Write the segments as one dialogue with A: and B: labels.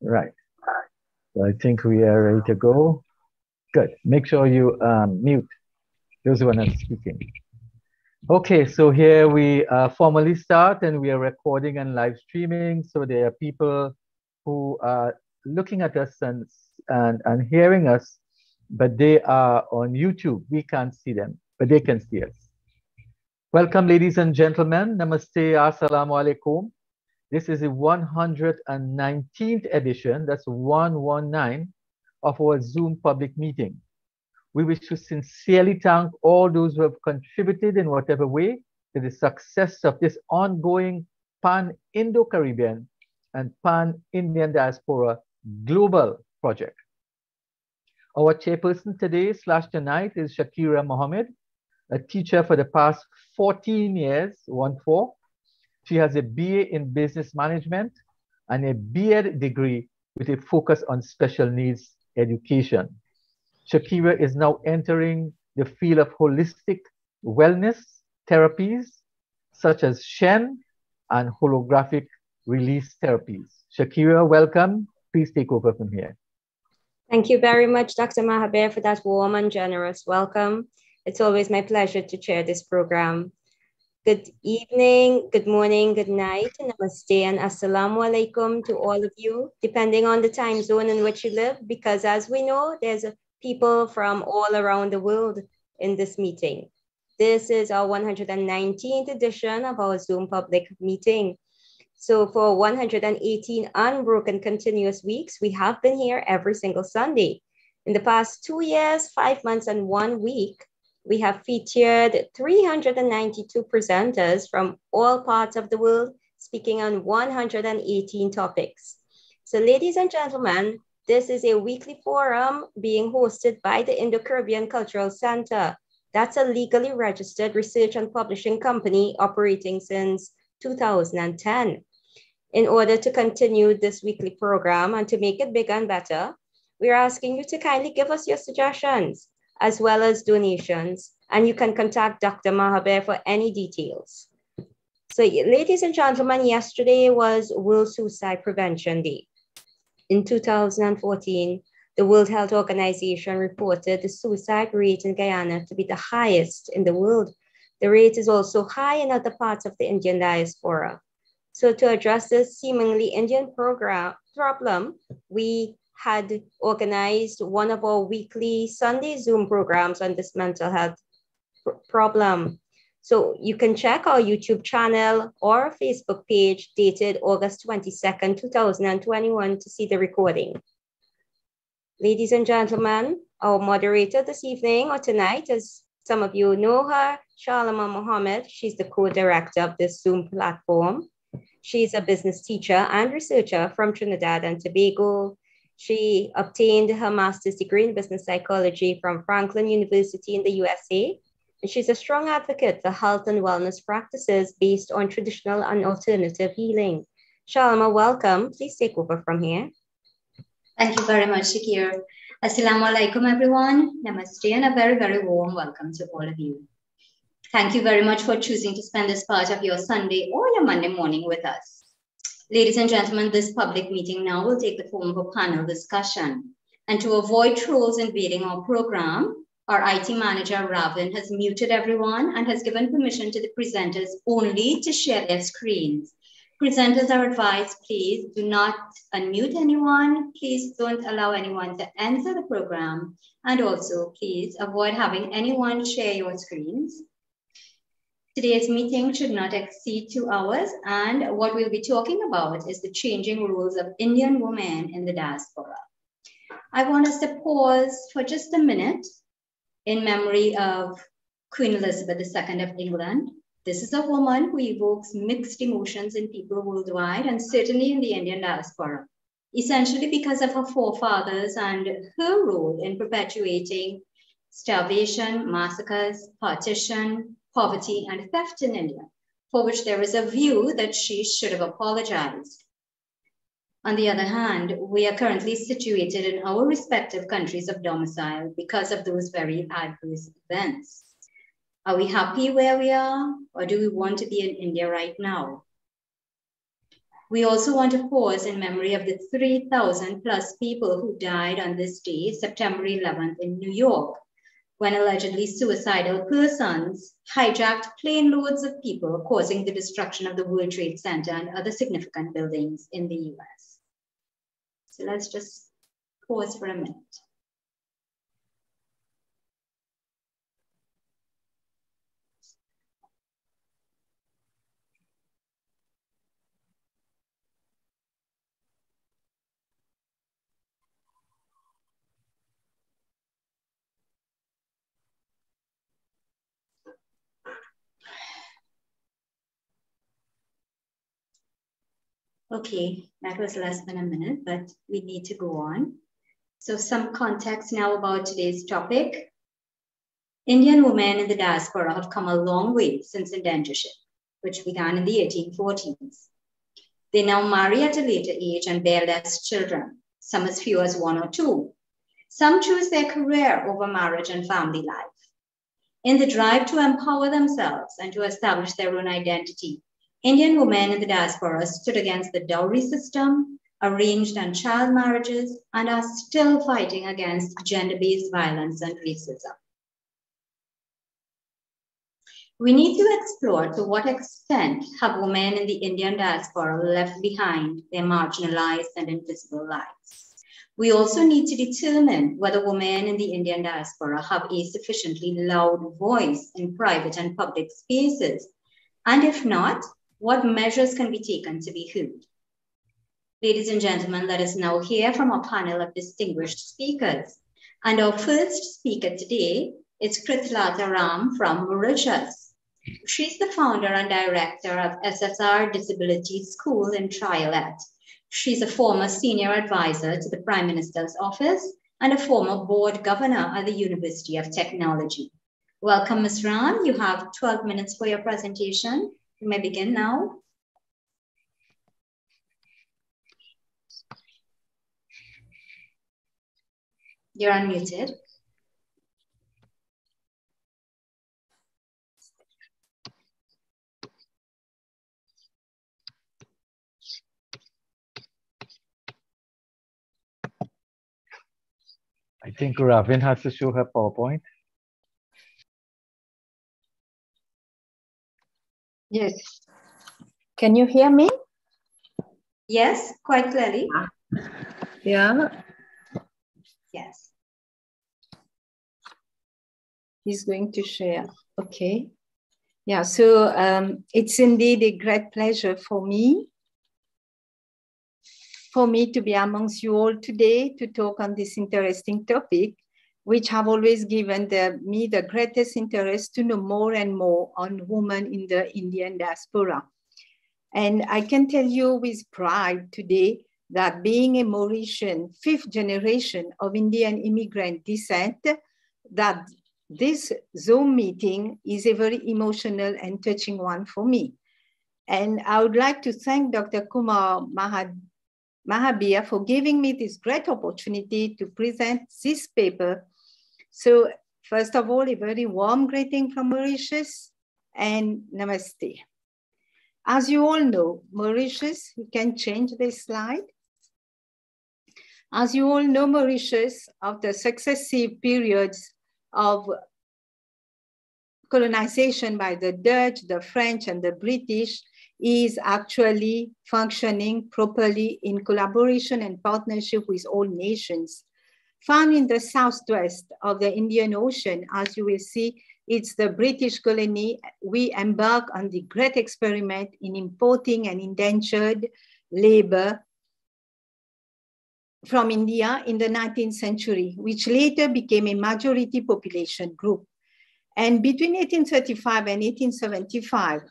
A: Right. So I think we are ready to go. Good. Make sure you mute those who are not speaking. Okay, so here we formally start and we are recording and live streaming. So there are people who are looking at us and hearing us, but they are on YouTube. We can't see them, but they can see us. Welcome, ladies and gentlemen. Namaste, assalamu alaikum. This is the 119th edition, that's 119, of our Zoom public meeting. We wish to sincerely thank all those who have contributed in whatever way to the success of this ongoing Pan-Indo-Caribbean and Pan-Indian Diaspora global project. Our chairperson today / tonight is Shakira Mohammed, a teacher for the past 14 years, 1-4. She has a BA in Business Management and a BEd degree with a focus on special needs education. Shakira is now entering the field of holistic wellness therapies such as Shen and holographic release therapies. Shakira, welcome. Please take over from here.
B: Thank you very much, Dr. Mahaber, for that warm and generous welcome. It's always my pleasure to chair this program. Good evening, good morning, good night, namaste, and assalamu alaikum to all of you, depending on the time zone in which you live, because as we know, there's people from all around the world in this meeting. This is our 119th edition of our Zoom public meeting. So for 118 unbroken continuous weeks, we have been here every single Sunday. In the past 2 years, 5 months, and 1 week, we have featured 392 presenters from all parts of the world, speaking on 118 topics. So ladies and gentlemen, this is a weekly forum being hosted by the Indo-Caribbean Cultural Center. That's a legally registered research and publishing company operating since 2010. In order to continue this weekly program and to make it bigger and better, we're asking you to kindly give us your suggestions as well as donations, and you can contact Dr. Mahaber for any details. So ladies and gentlemen, yesterday was World Suicide Prevention Day. In 2014, the World Health Organization reported the suicide rate in Guyana to be the highest in the world. The rate is also high in other parts of the Indian diaspora. So to address this seemingly Indian problem, we had organized one of our weekly Sunday Zoom programs on this mental health problem. So you can check our YouTube channel or Facebook page dated August 22nd, 2021 to see the recording. Ladies and gentlemen, our moderator this evening or tonight, as some of you know her, Shalama Mohammed. She's the co-director of this Zoom platform. She's a business teacher and researcher from Trinidad and Tobago. She obtained her master's degree in business psychology from Franklin University in the USA. And she's a strong advocate for health and wellness practices based on traditional and alternative healing. Shalama, welcome. Please take over from here.
C: Thank you very much, Shakir. Assalamu alaikum, everyone. Namaste, and a very, very warm welcome to all of you. Thank you very much for choosing to spend this part of your Sunday or your Monday morning with us. Ladies and gentlemen, this public meeting now will take the form of a panel discussion. And to avoid trolls invading our program, our IT manager, Ravin, has muted everyone and has given permission to the presenters only to share their screens. Presenters are advised, please do not unmute anyone. Please don't allow anyone to enter the program. And also, please avoid having anyone share your screens. Today's meeting should not exceed 2 hours, and what we'll be talking about is the changing roles of Indian women in the diaspora. I want us to pause for just a minute in memory of Queen Elizabeth II of England. This is a woman who evokes mixed emotions in people worldwide, and certainly in the Indian diaspora, essentially because of her forefathers and her role in perpetuating starvation, massacres, partition, poverty, and theft in India, for which there is a view that she should have apologized. On the other hand, we are currently situated in our respective countries of domicile because of those very adverse events. Are we happy where we are, or do we want to be in India right now? We also want to pause in memory of the 3,000 plus people who died on this day, September 11th in New York, when allegedly suicidal persons hijacked plane loads of people, causing the destruction of the World Trade Center and other significant buildings in the US. So let's just pause for a minute. Okay, that was less than a minute, but we need to go on. So some context now about today's topic. Indian women in the diaspora have come a long way since indentureship, which began in the 1840s. They now marry at a later age and bear less children, some as few as 1 or 2. Some choose their career over marriage and family life. In the drive to empower themselves and to establish their own identity, Indian women in the diaspora stood against the dowry system, arranged and child marriages, and are still fighting against gender-based violence and racism. We need to explore to what extent have women in the Indian diaspora left behind their marginalized and invisible lives. We also need to determine whether women in the Indian diaspora have a sufficiently loud voice in private and public spaces, and if not, what measures can be taken to be heard. Ladies and gentlemen, let us now hear from our panel of distinguished speakers. And our first speaker today is Kritilata Ram from Mauritius. She's the founder and director of SSR Disability School in Triolet. She's a former senior advisor to the Prime Minister's office and a former board governor at the University of Technology. Welcome, Ms. Ram. You have 12 minutes for your presentation. You may begin now. You're unmuted.
A: I think Ravin has to show her PowerPoint.
D: Yes. Can you hear me?
C: Yes, quite clearly.
D: Yeah.
C: Yes.
D: He's going to share. Okay. Yeah, so it's indeed a great pleasure for me to be amongst you all today to talk on this interesting topic, which have always given me the greatest interest to know more and more on women in the Indian diaspora. And I can tell you with pride today that being a Mauritian, 5th generation of Indian immigrant descent, that this Zoom meeting is a very emotional and touching one for me. And I would like to thank Dr. Kumar Mahabir for giving me this great opportunity to present this paper. So first of all, a very warm greeting from Mauritius and namaste. As you all know, Mauritius, you can change this slide. As you all know, Mauritius, after successive periods of colonization by the Dutch, the French, and the British, is actually functioning properly in collaboration and partnership with all nations. Found in the southwest of the Indian Ocean, as you will see, it's the British colony. We embark on the great experiment in importing and indentured labor from India in the 19th century, which later became a majority population group. And between 1835 and 1875,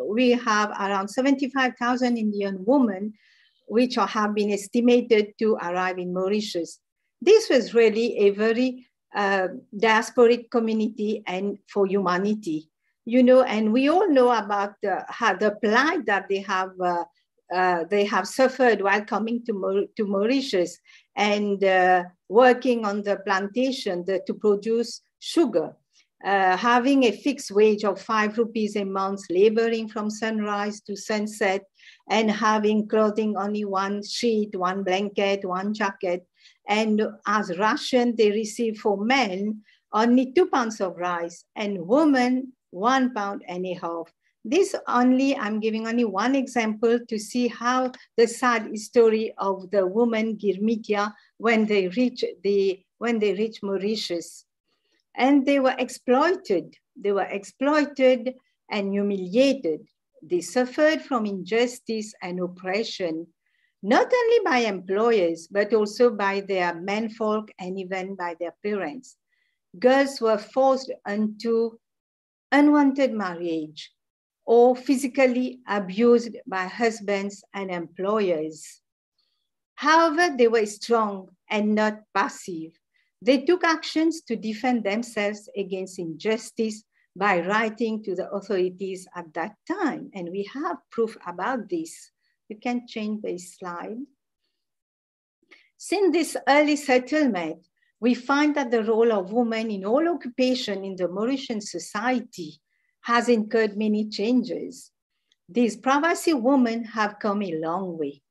D: we have around 75,000 Indian women, which have been estimated to arrive in Mauritius. This was really a very diasporic community and for humanity, you know, and we all know about the plight that they have suffered while coming to Mauritius and working on the plantation to produce sugar. Having a fixed wage of 5 rupees a month, laboring from sunrise to sunset, and having clothing only one sheet, one blanket, one jacket. And as ration, they receive for men only 2 pounds of rice, and women 1 pound and a half. This only, I'm giving only one example to see how the sad story of the woman Girmitia when they reach Mauritius. And they were exploited. They were exploited and humiliated. They suffered from injustice and oppression, not only by employers, but also by their menfolk and even by their parents. Girls were forced into unwanted marriage or physically abused by husbands and employers. However, they were strong and not passive. They took actions to defend themselves against injustice by writing to the authorities at that time. And we have proof about this. You can change the slide. Since this early settlement, we find that the role of women in all occupation in the Mauritian society has incurred many changes. These Pravasi women have come a long way.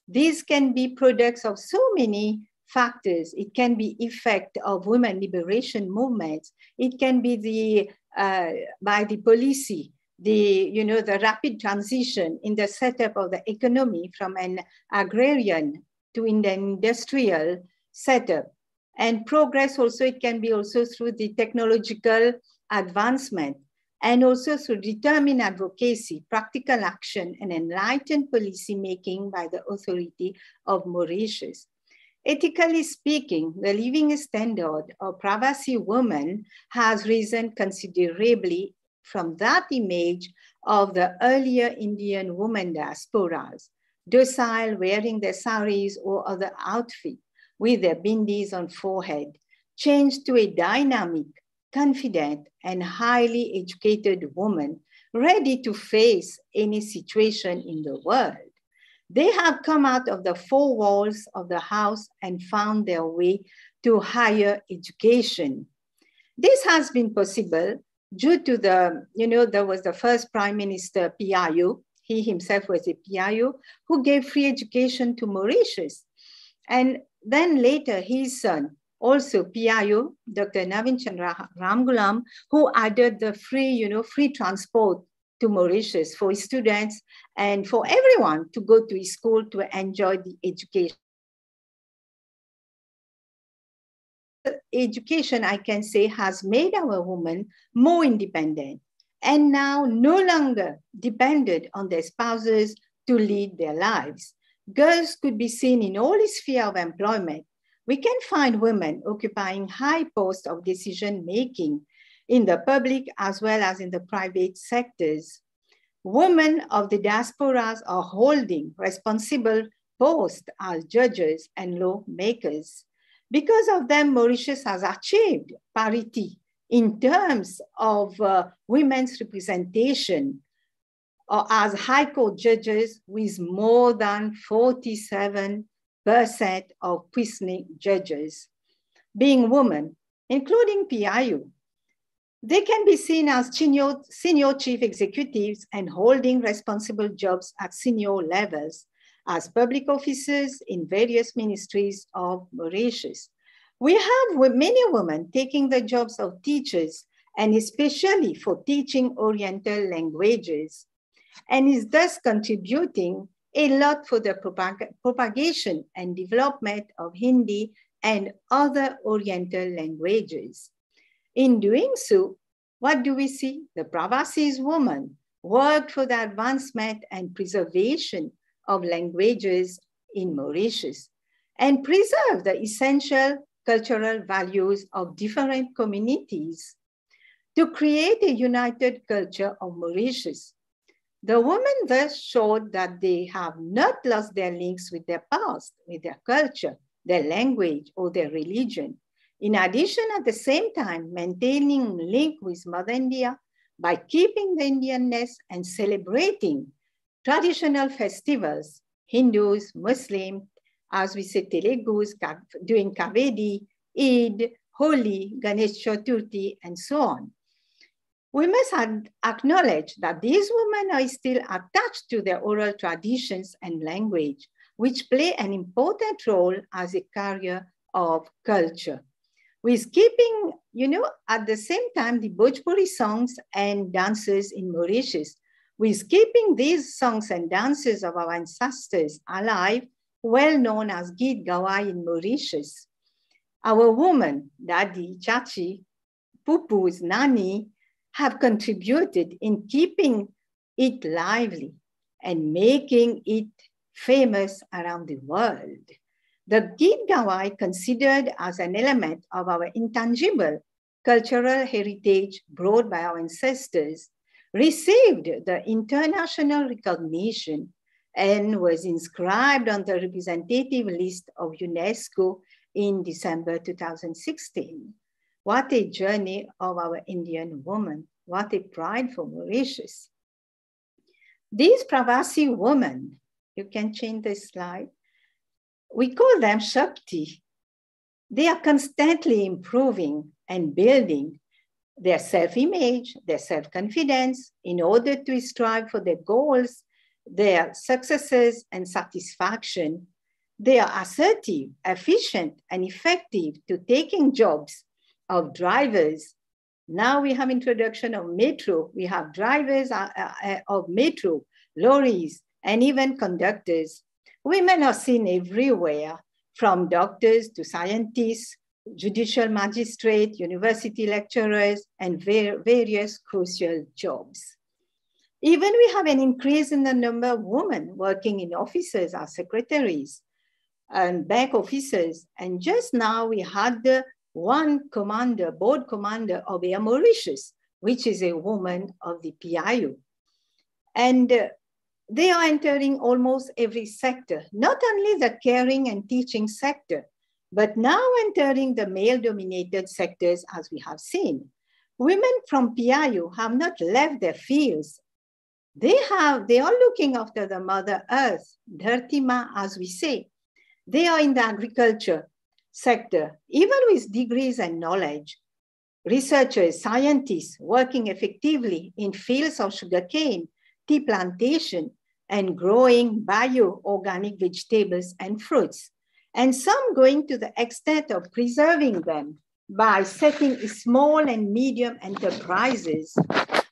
D: These can be products of so many factors. It can be effect of women liberation movements. It can be by the policy, the rapid transition in the setup of the economy from an agrarian to an industrial setup. And progress also, it can be also through the technological advancement, and also through determined advocacy, practical action, and enlightened policy making by the authority of Mauritius. Ethically speaking, the living standard of Pravasi women has risen considerably from that image of the earlier Indian women diasporas, docile, wearing their saris or other outfit with their bindis on forehead, changed to a dynamic, confident, and highly educated woman, ready to face any situation in the world. They have come out of the four walls of the house and found their way to higher education. This has been possible due to there was the first Prime Minister, Piayu. He himself was a Piayu who gave free education to Mauritius. And then later his son, also Piayu, Dr. Navin Chandra Ramgulam, who added the free transport to Mauritius for students and for everyone to go to school to enjoy the education. Education, I can say, has made our women more independent and now no longer dependent on their spouses to lead their lives. Girls could be seen in all spheres of employment. We can find women occupying high posts of decision-making in the public as well as in the private sectors. Women of the diasporas are holding responsible posts as judges and lawmakers. Because of them, Mauritius has achieved parity in terms of women's representation as high court judges with more than 47% of questioning judges being women, including Piayu. They can be seen as senior chief executives and holding responsible jobs at senior levels as public officers in various ministries of Mauritius. We have many women taking the jobs of teachers, and especially for teaching Oriental languages, and is thus contributing a lot for the propagation and development of Hindi and other Oriental languages. In doing so, what do we see? The Pravasi's woman worked for the advancement and preservation of languages in Mauritius and preserve the essential cultural values of different communities to create a united culture of Mauritius. The women thus showed that they have not lost their links with their past, with their culture, their language, or their religion. In addition, at the same time, maintaining link with Mother India by keeping the Indianness and celebrating traditional festivals, Hindus, Muslims, as we say, Telugus, doing Kavedi, Eid, Holi, Ganesh Chaturthi, and so on. We must acknowledge that these women are still attached to their oral traditions and language, which play an important role as a carrier of culture. With keeping, at the same time, the Bhojpuri songs and dances in Mauritius, with keeping these songs and dances of our ancestors alive, well known as Geet Gawai in Mauritius. Our women, Dadi, Chachi, Pupus, Nani, have contributed in keeping it lively and making it famous around the world. The Geet Gawai, considered as an element of our intangible cultural heritage brought by our ancestors, received the international recognition and was inscribed on the representative list of UNESCO in December 2016. What a journey of our Indian women. What a pride for Mauritius. These Pravasi women, you can change the slide. We call them Shakti. They are constantly improving and building their self-image, their self-confidence in order to strive for their goals, their successes and satisfaction. They are assertive, efficient, and effective to taking jobs of drivers. Now we have introduction of metro. We have drivers of metro, lorries, and even conductors. Women are seen everywhere, from doctors to scientists, judicial magistrate, university lecturers, and various crucial jobs. Even we have an increase in the number of women working in offices as secretaries and back officers. And just now we had the one commander, board commander of Air Mauritius, which is a woman of the PIU. And they are entering almost every sector, not only the caring and teaching sector, but now entering the male-dominated sectors, as we have seen. Women from PIU have not left their fields. They are looking after the Mother Earth, Dharti Ma, as we say. They are in the agriculture sector, even with degrees and knowledge. Researchers, scientists working effectively in fields of sugarcane, tea plantation, and growing bio-organic vegetables and fruits. And some going to the extent of preserving them by setting small and medium enterprises.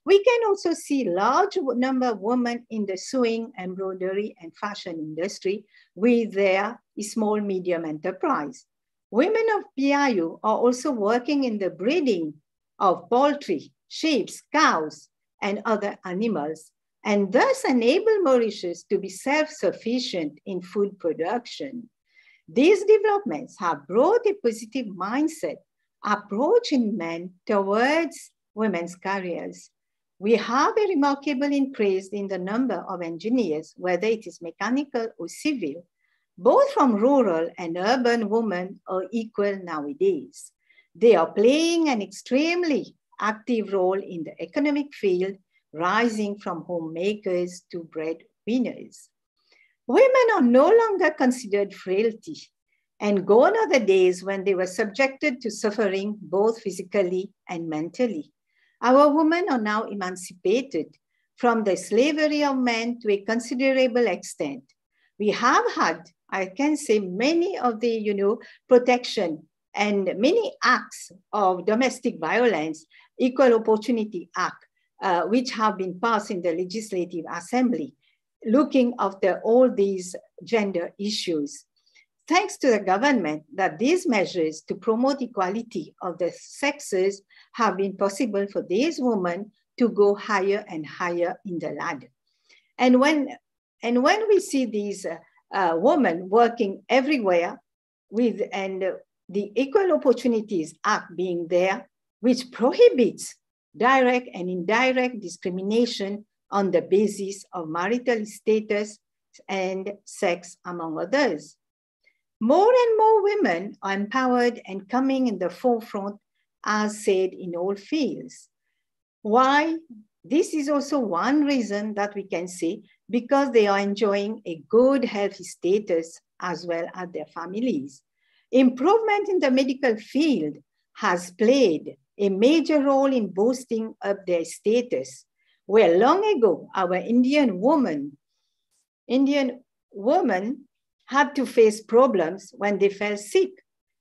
D: We can also see large number of women in the sewing, embroidery, and fashion industry with their small, medium enterprise. Women of PIU are also working in the breeding of poultry, sheep, cows, and other animals, and thus enable Mauritius to be self-sufficient in food production. These developments have brought a positive mindset approach in men towards women's careers. We have a remarkable increase in the number of engineers, whether it is mechanical or civil. Both from rural and urban women are equal nowadays. They are playing an extremely active role in the economic field, rising from homemakers to breadwinners. Women are no longer considered frailty, and gone are the days when they were subjected to suffering both physically and mentally. Our women are now emancipated from the slavery of men to a considerable extent. We have had, I can say, many of the protection and many acts of domestic violence, Equal Opportunity Act, which have been passed in the Legislative Assembly, looking after all these gender issues. Thanks to the government that these measures to promote equality of the sexes have been possible for these women to go higher and higher in the ladder. And when we see these women working everywhere and the Equal Opportunities Act being there, which prohibits direct and indirect discrimination on the basis of marital status and sex, among others. More and more women are empowered and coming in the forefront, as said, in all fields. Why? This is also one reason that we can say, because they are enjoying a good health status as well as their families. Improvement in the medical field has played a major role in boosting up their status, where long ago our Indian women had to face problems when they fell sick.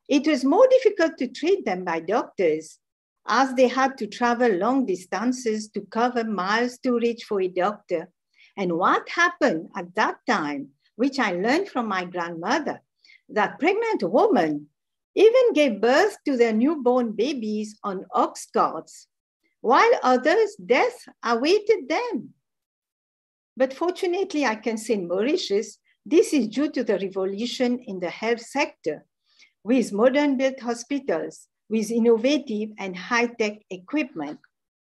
D: It was more difficult to treat them by doctors, as they had to travel long distances to cover miles to reach for a doctor. And what happened at that time, which I learned from my grandmother, that pregnant women even gave birth to their newborn babies on ox carts, while others' death awaited them. But fortunately, I can say in Mauritius, this is due to the revolution in the health sector, with modern built hospitals, with innovative and high-tech equipment.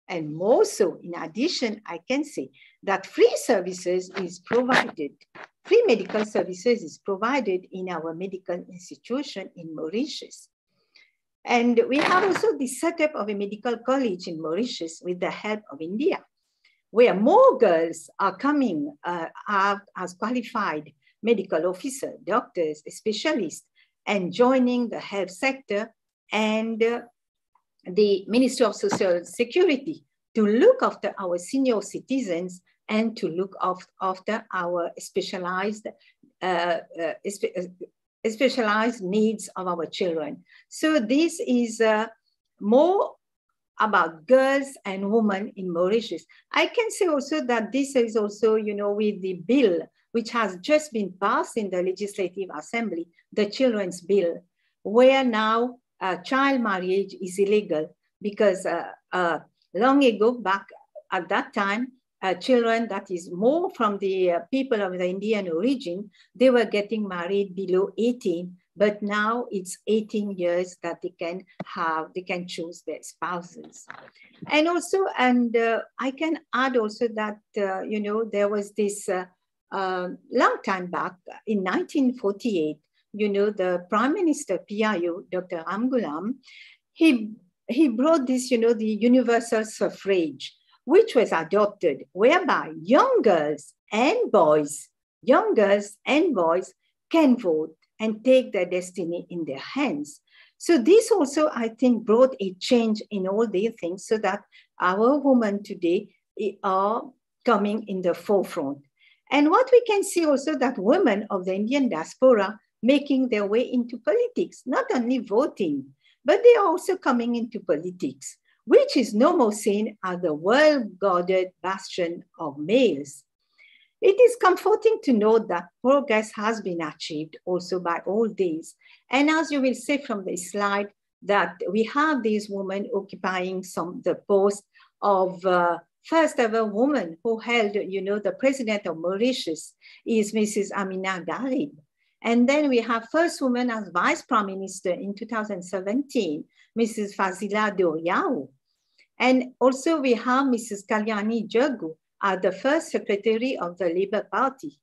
D: And more so, in addition, I can say that free medical services is provided in our medical institution in Mauritius. And we have also the setup of a medical college in Mauritius with the help of India, where more girls are coming as qualified medical officers, doctors, specialists, and joining the health sector and the Ministry of Social Security to look after our senior citizens and to look after our specialized needs of our children. So this is more about girls and women in Mauritius. I can say also that this is also, with the bill, which has just been passed in the Legislative Assembly, the Children's Bill, where now child marriage is illegal because long ago, back at that time, children that is more from the people of the Indian origin, they were getting married below 18, but now it's 18 years that they can choose their spouses. And also, I can add also that, there was this long time back in 1948, the Prime Minister PIO, Dr. Ramgoolam, he brought this, the universal suffrage, which was adopted, whereby young girls and boys can vote and take their destiny in their hands. So this also, I think, brought a change in all these things so that our women today are coming in the forefront. And what we can see also that women of the Indian diaspora making their way into politics, not only voting, but they are also coming into politics, which is no more seen as the well-guarded bastion of males. It is comforting to know that progress has been achieved also by all these. And as you will see from the slide, that we have these women occupying the post of first ever woman who held, the president of Mauritius is Mrs. Amina Garib. And then we have first woman as vice prime minister in 2017, Mrs. Fazila Doriao. And also we have Mrs. Kalyani Jaggu as the first secretary of the Labour Party.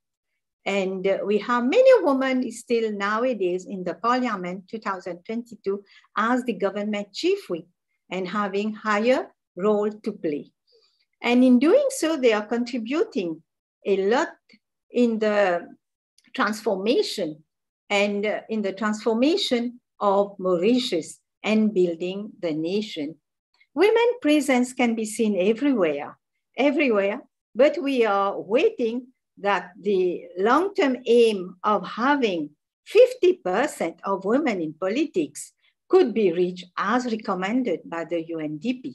D: And we have many women still nowadays in the parliament 2022 as the government chief whip and having higher role to play. And in doing so, they are contributing a lot in the transformation of Mauritius and building the nation. Women presence can be seen everywhere, but we are waiting that the long-term aim of having 50% of women in politics could be reached as recommended by the UNDP.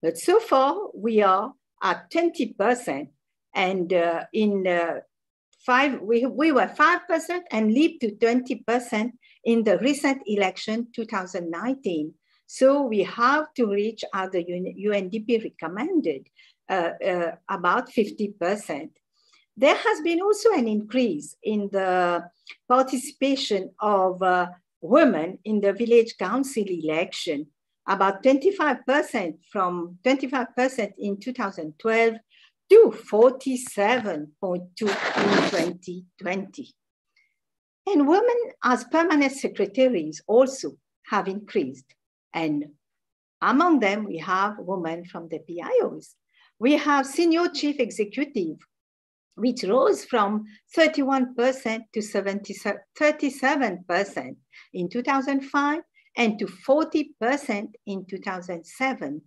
D: But so far, we are at 20%, and we were 5% and leaped to 20% in the recent election 2019. So we have to reach, as the UNDP recommended, about 50%. There has been also an increase in the participation of women in the village council election, about 25% from 25% in 2012 to 47.2 in 2020. And women as permanent secretaries also have increased. And among them, we have women from the PIOs. We have senior chief executive, which rose from 31% to 37% in 2005, and to 40% in 2007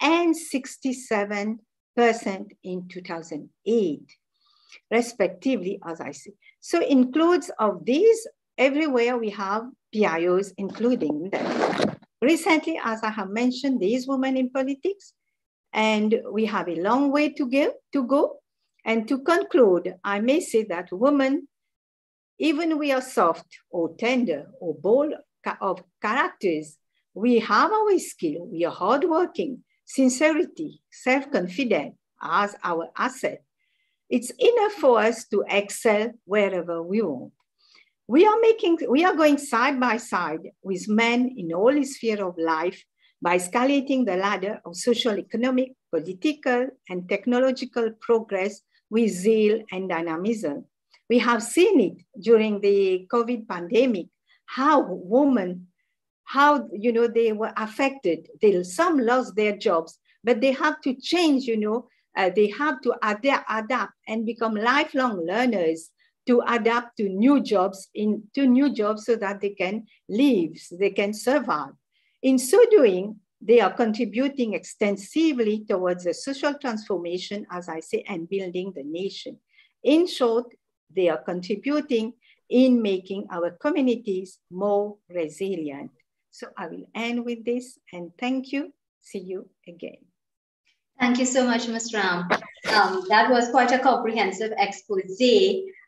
D: and 67% in 2008, respectively, as I say. So includes of these, everywhere we have PIOs including them. Recently, as I have mentioned, these women in politics, and we have a long way to go. And to conclude, I may say that women, even we are soft or tender or bold of characters, we have our skill, we are hardworking, sincerity, self-confident as our asset. It's enough for us to excel wherever we want. We are going side by side with men in all spheres of life by escalating the ladder of social, economic, political, and technological progress with zeal and dynamism. We have seen it during the COVID pandemic, how women, they were affected. Some lost their jobs, but they have to change, they have to adapt and become lifelong learners to adapt to new jobs so that they can live, they can survive. In so doing, they are contributing extensively towards the social transformation, as I say, and building the nation. In short, they are contributing in making our communities more resilient. So I will end with this and thank you. See you again.
C: Thank you so much, Ms. Ram. That was quite a comprehensive expose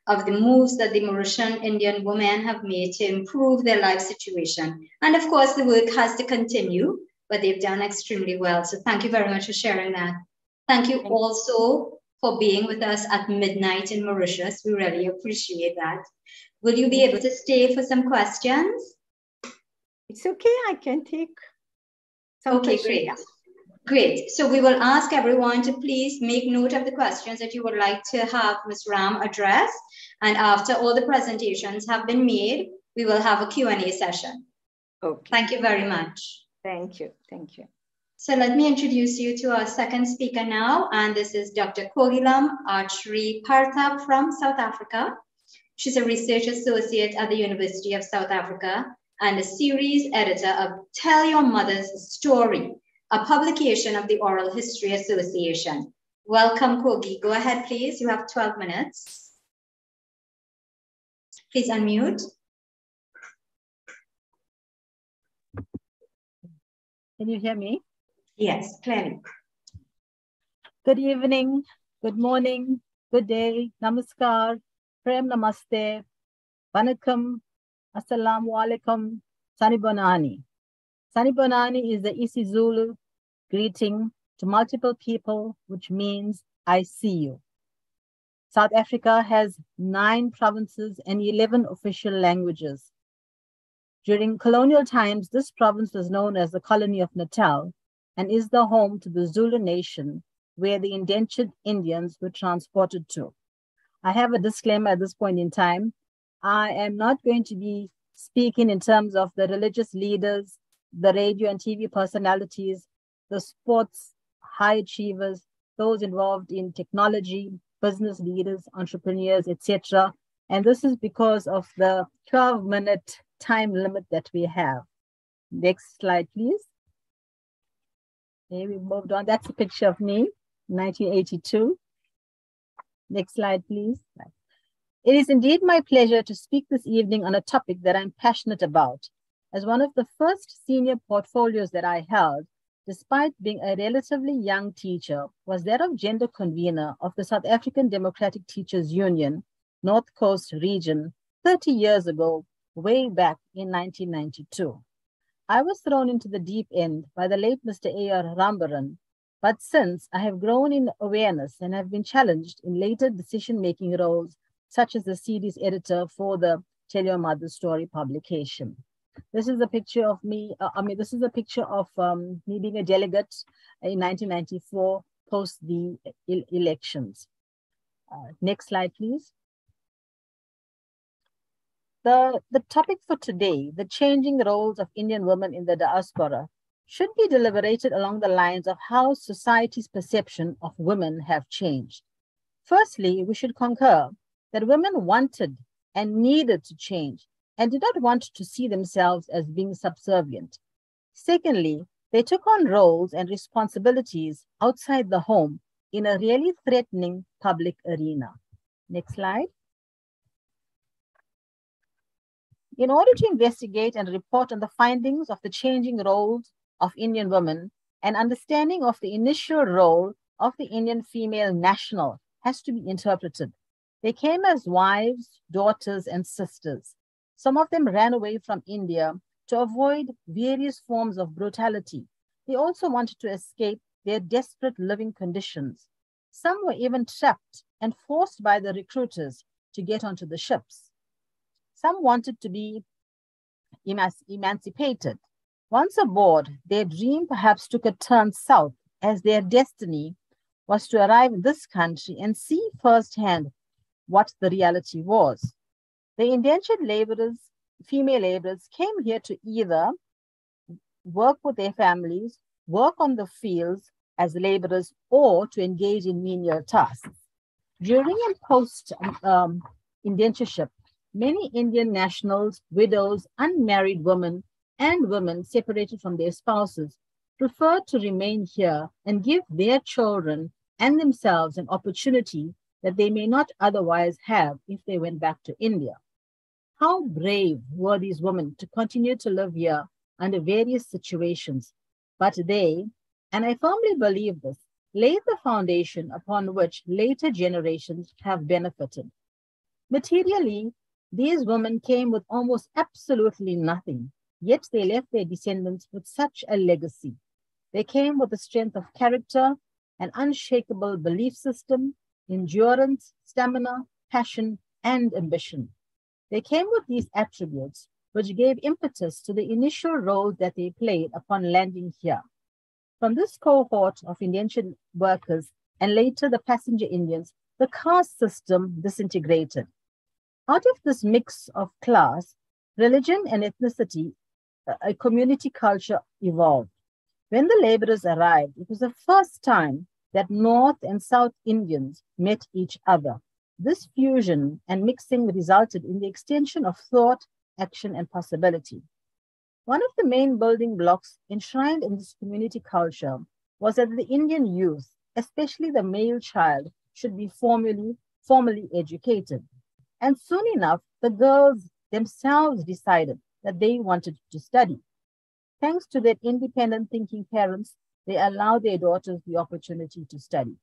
C: of the moves that the Mauritian Indian women have made to improve their life situation. And of course, the work has to continue, but they've done extremely well. So thank you very much for sharing that. Thank you also for being with us at midnight in Mauritius. We really appreciate that. Will you be able to stay for some questions?
D: It's okay, I can take some questions.
C: Great. Great. So we will ask everyone to please make note of the questions that you would like to have Ms. Ram address. And after all the presentations have been made, we will have a Q&A session.
D: Okay.
C: Thank you very much.
D: Thank you. Thank you.
C: So let me introduce you to our second speaker now. And this is Dr. Kogilam Parthap from South Africa. She's a research associate at the University of South Africa and a series editor of Tell Your Mother's Story, a publication of the Oral History Association. Welcome, Kogi. Go ahead, please. You have 12 minutes. Please unmute.
E: Can you hear me?
C: Yes, clearly.
E: Good evening, good morning, good day, namaskar, prem namaste, vanakkam, assalamu alaikum, sanibonani. Sanibonani is the isiZulu greeting to multiple people, which means I see you. South Africa has 9 provinces and 11 official languages. During colonial times, this province was known as the Colony of Natal and is the home to the Zulu nation, where the indentured Indians were transported to. I have a disclaimer at this point in time. I am not going to be speaking in terms of the religious leaders, the radio and TV personalities, the sports high achievers, those involved in technology, business leaders, entrepreneurs, etc. And this is because of the 12-minute time limit that we have. Next slide, please. Okay, we moved on. That's a picture of me, 1982. Next slide, please. It is indeed my pleasure to speak this evening on a topic that I'm passionate about. As one of the first senior portfolios that I held, despite being a relatively young teacher, was that of gender convener of the South African Democratic Teachers Union, North Coast region, 30 years ago, way back in 1992. I was thrown into the deep end by the late Mr. A.R. Rambaran, but since I have grown in awareness and have been challenged in later decision-making roles, such as the CD's editor for the Tell Your Mother's Story publication. This is a picture of me, this is a picture of me being a delegate in 1994, post the elections. Next slide, please. The topic for today, the changing roles of Indian women in the diaspora, should be deliberated along the lines of how society's perception of women have changed. Firstly, we should concur that women wanted and needed to change and did not want to see themselves as being subservient. Secondly, they took on roles and responsibilities outside the home in a really threatening public arena. Next slide. In order to investigate and report on the findings of the changing roles of Indian women, an understanding of the initial role of the Indian female national has to be interpreted. They came as wives, daughters, and sisters. Some of them ran away from India to avoid various forms of brutality. They also wanted to escape their desperate living conditions. Some were even trapped and forced by the recruiters to get onto the ships. Some wanted to be emancipated. Once aboard, their dream perhaps took a turn south, as their destiny was to arrive in this country and see firsthand what the reality was. The indentured laborers, female laborers, came here to either work with their families, work on the fields as laborers, or to engage in menial tasks. During and post indentureship, many Indian nationals, widows, unmarried women, and women separated from their spouses preferred to remain here and give their children and themselves an opportunity that they may not otherwise have if they went back to India. How brave were these women to continue to live here under various situations, but they, and I firmly believe this, laid the foundation upon which later generations have benefited. Materially, these women came with almost absolutely nothing, yet they left their descendants with such a legacy. They came with the strength of character, an unshakable belief system, endurance, stamina, passion, and ambition. They came with these attributes, which gave impetus to the initial role that they played upon landing here. From this cohort of indentured workers and later the passenger Indians, the caste system disintegrated. Out of this mix of class, religion, and ethnicity, a community culture evolved. When the laborers arrived, it was the first time that North and South Indians met each other. This fusion and mixing resulted in the extension of thought, action, and possibility. One of the main building blocks enshrined in this community culture was that the Indian youth, especially the male child, should be formally educated. And soon enough, the girls themselves decided that they wanted to study. Thanks to their independent thinking parents, they allowed their daughters the opportunity to study.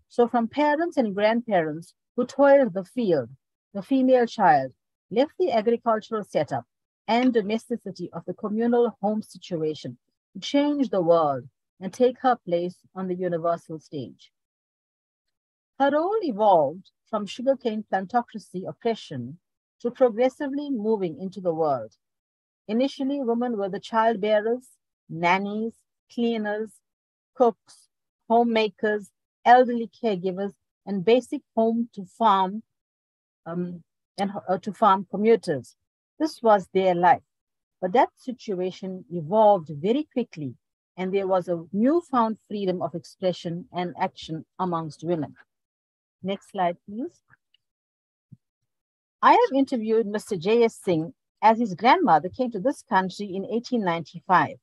E: So from parents and grandparents who toiled the field, the female child left the agricultural setup and domesticity of the communal home situation to change the world and take her place on the universal stage. Her role evolved from sugarcane plantocracy oppression to progressively moving into the world. Initially, women were the childbearers, nannies, cleaners, cooks, homemakers, elderly caregivers, and basic home to farm commuters. This was their life. But that situation evolved very quickly, and there was a newfound freedom of expression and action amongst women. Next slide, please. I have interviewed Mr. J.S. Singh as his grandmother came to this country in 1895,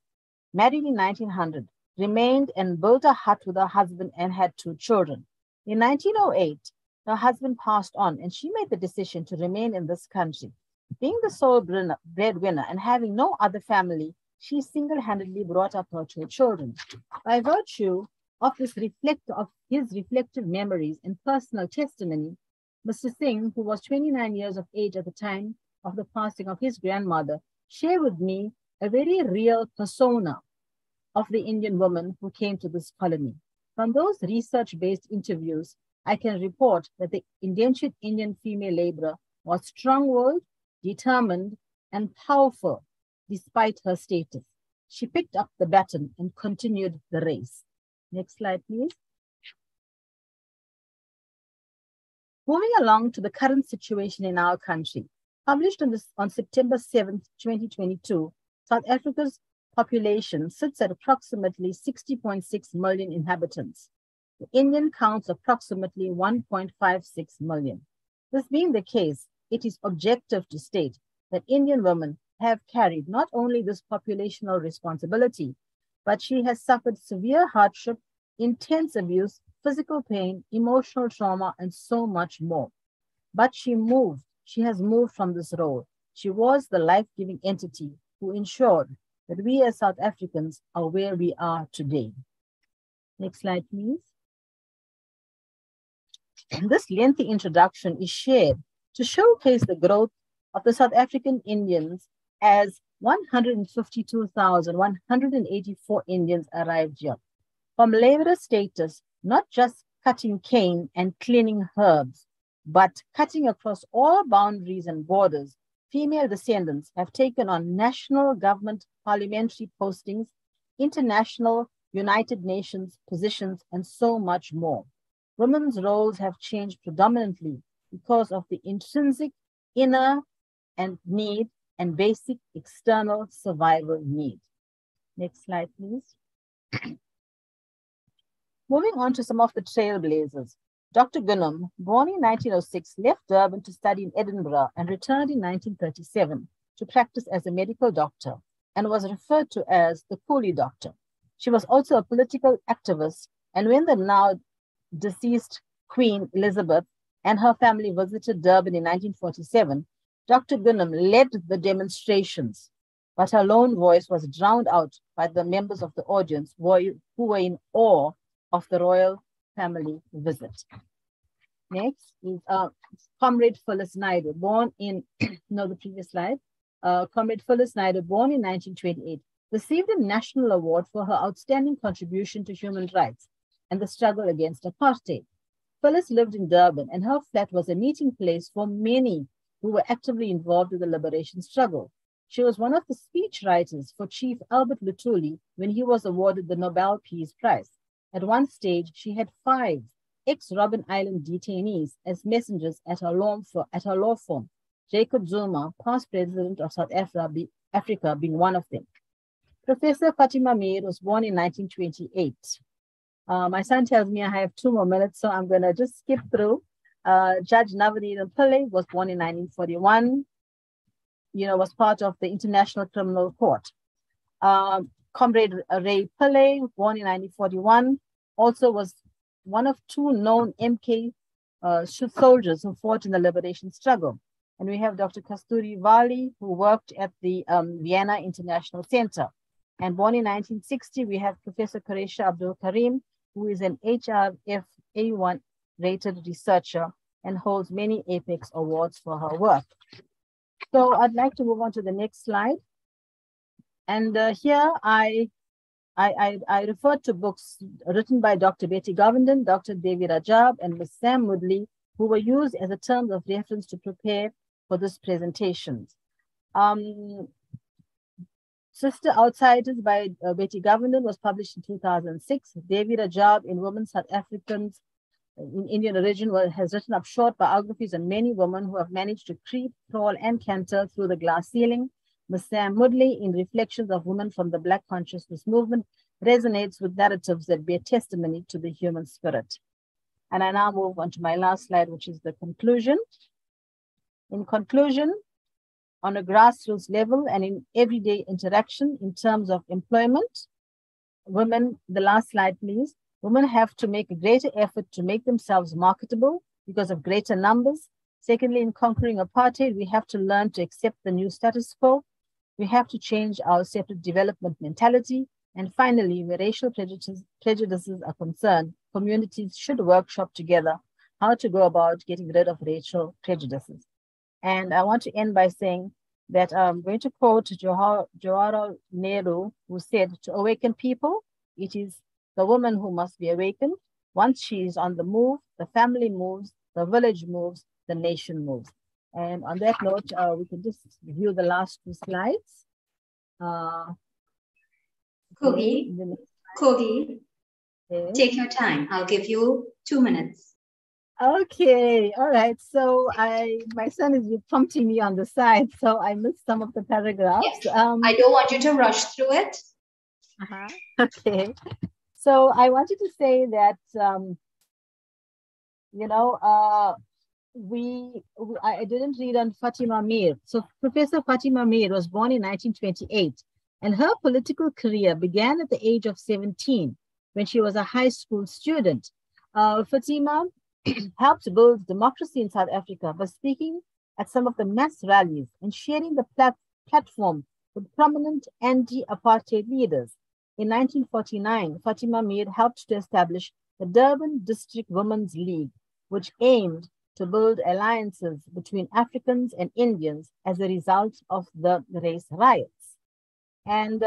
E: married in 1900, remained and built a hut with her husband and had 2 children. In 1908, her husband passed on and she made the decision to remain in this country. Being the sole breadwinner and having no other family, she single-handedly brought up her 2 children. By virtue of his reflective memories and personal testimony, Mr. Singh, who was 29 years of age at the time of the passing of his grandmother, shared with me a very real persona of the Indian woman who came to this colony. From those research-based interviews, I can report that the indentured Indian female laborer was strong-willed, determined, and powerful despite her status. She picked up the baton and continued the race. Next slide, please. Moving along to the current situation in our country. Published on September 7th, 2022, South Africa's population sits at approximately 60.6 million inhabitants. The Indian counts approximately 1.56 million. This being the case, it is objective to state that Indian women have carried not only this populational responsibility, but she has suffered severe hardship, intense abuse, physical pain, emotional trauma, and so much more. But she has moved from this role. She was the life-giving entity who ensured that we as South Africans are where we are today. Next slide, please. And this lengthy introduction is shared to showcase the growth of the South African Indians as 152,184 Indians arrived here. From laborer status, not just cutting cane and cleaning herbs, but cutting across all boundaries and borders, female descendants have taken on national government parliamentary postings, international United Nations positions, and so much more. Women's roles have changed predominantly because of the intrinsic inner and need and basic external survival need. Next slide, please. Moving on to some of the trailblazers. Dr. Gunum, born in 1906, left Durban to study in Edinburgh and returned in 1937 to practice as a medical doctor and was referred to as the Coolie Doctor. She was also a political activist, and when the now deceased Queen Elizabeth and her family visited Durban in 1947, Dr. Gunum led the demonstrations, but her lone voice was drowned out by the members of the audience who were in awe of the royal family visit. Next is Comrade Phyllis Naidoo, born in, no, the previous slide. Comrade Phyllis Naidoo, born in 1928, received a national award for her outstanding contribution to human rights and the struggle against apartheid. Phyllis lived in Durban, and her flat was a meeting place for many who were actively involved in the liberation struggle. She was one of the speechwriters for Chief Albert Luthuli when he was awarded the Nobel Peace Prize. At one stage, she had 5 ex-Robben Island detainees as messengers at her law firm, Jacob Zuma, past president of South Africa, being one of them. Professor Fatima Meer was born in 1928. My son tells me I have 2 more minutes, so I'm going to just skip through. Judge Navadine Pillay was born in 1941, was part of the International Criminal Court. Comrade Ray Pillay, born in 1941, also was one of 2 known MK soldiers who fought in the liberation struggle. And we have Dr. Kasturi Vali, who worked at the Vienna International Center. And born in 1960, we have Professor Qureshi Abdul Karim, who is an HRF A1 rated researcher and holds many Apex awards for her work. So I'd like to move on to the next slide. And here I refer to books written by Dr. Betty Govenden, Dr. Devi Rajab, and Ms. Sam Woodley, who were used as a term of reference to prepare for this presentation. Sister Outsiders by Betty Govenden was published in 2006. Devi Rajab in Women South Africans in Indian origin has written up short biographies on many women who have managed to creep, crawl, and canter through the glass ceiling. Ms. Sam Woodley, in Reflections of Women from the Black Consciousness Movement, resonates with narratives that bear testimony to the human spirit. And I now move on to my last slide, which is the conclusion. In conclusion, on a grassroots level and in everyday interaction in terms of employment, women, the last slide, please. Women have to make a greater effort to make themselves marketable because of greater numbers. Secondly, in conquering apartheid, we have to learn to accept the new status quo. We have to change our separate development mentality. And finally, where racial prejudices are concerned, communities should workshop together how to go about getting rid of racial prejudices. And I want to end by saying that I'm going to quote Jawaharlal Nehru, who said, "To awaken people, it is the woman who must be awakened. Once she is on the move, the family moves, the village moves, the nation moves." And on that note, we can just view the last 2 slides.
C: Kogi, take your time. I'll give you 2 minutes.
E: Okay, all right. So my son is prompting me on the side, so I missed some of the paragraphs.
C: Yes. I don't want you to rush through it.
E: Okay. So I wanted to say that, I didn't read on Fatima Mir. So Professor Fatima Mir was born in 1928, and her political career began at the age of 17 when she was a high school student. Fatima helped build democracy in South Africa by speaking at some of the mass rallies and sharing the platform with prominent anti-apartheid leaders. In 1949, Fatima Mir helped to establish the Durban District Women's League, which aimed to build alliances between Africans and Indians as a result of the race riots. And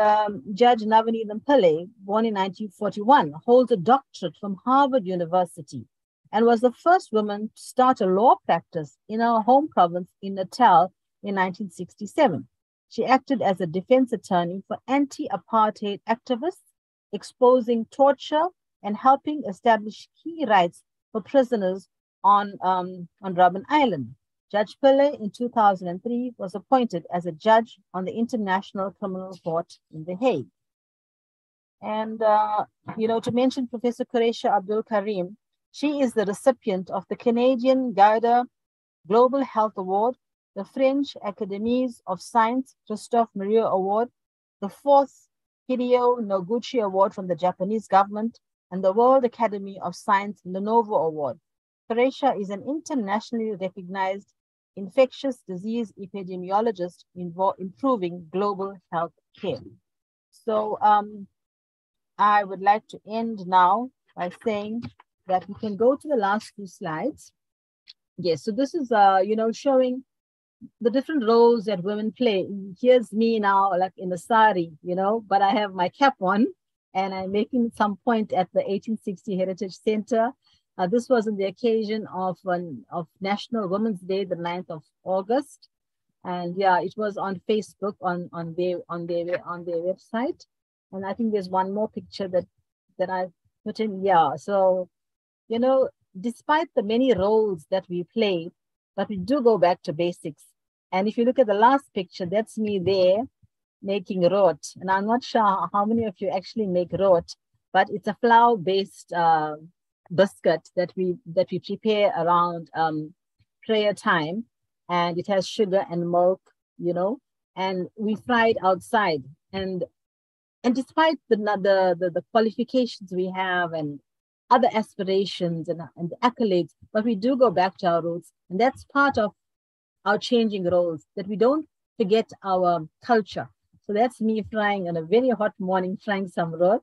E: Judge Navanithan Pillay, born in 1941, holds a doctorate from Harvard University and was the first woman to start a law practice in her home province in Natal in 1967. She acted as a defense attorney for anti-apartheid activists, exposing torture and helping establish key rights for prisoners on Robben Island. Judge Pillay in 2003 was appointed as a judge on the International Criminal Court in The Hague. And, to mention Professor Qureisha Abdul Karim, she is the recipient of the Canadian Guyder Global Health Award, the French Academies of Science Christophe Moriot Award, the 4th Hideo Noguchi Award from the Japanese government, and the World Academy of Science Lenovo Award. Qureisha is an internationally recognized infectious disease epidemiologist improving global health care. So I would like to end now by saying that we can go to the last few slides. Yes, so this is, showing the different roles that women play. Here's me now, like in the sari, but I have my cap on and I'm making some point at the 1860 Heritage Center. This was on the occasion of National Women's Day, the 9th of August. And yeah, it was on Facebook on their website. And I think there's one more picture that I put in. Yeah, so, despite the many roles that we play, but we do go back to basics. And if you look at the last picture, that's me there making rot. And I'm not sure how many of you actually make rot, but it's a flour-based biscuit that we prepare around prayer time, and it has sugar and milk, and we fry it outside. And despite the qualifications we have and other aspirations and the accolades, but we do go back to our roots, and that's part of our changing roles, that we don't forget our culture. So that's me frying on a very hot morning, frying some rot.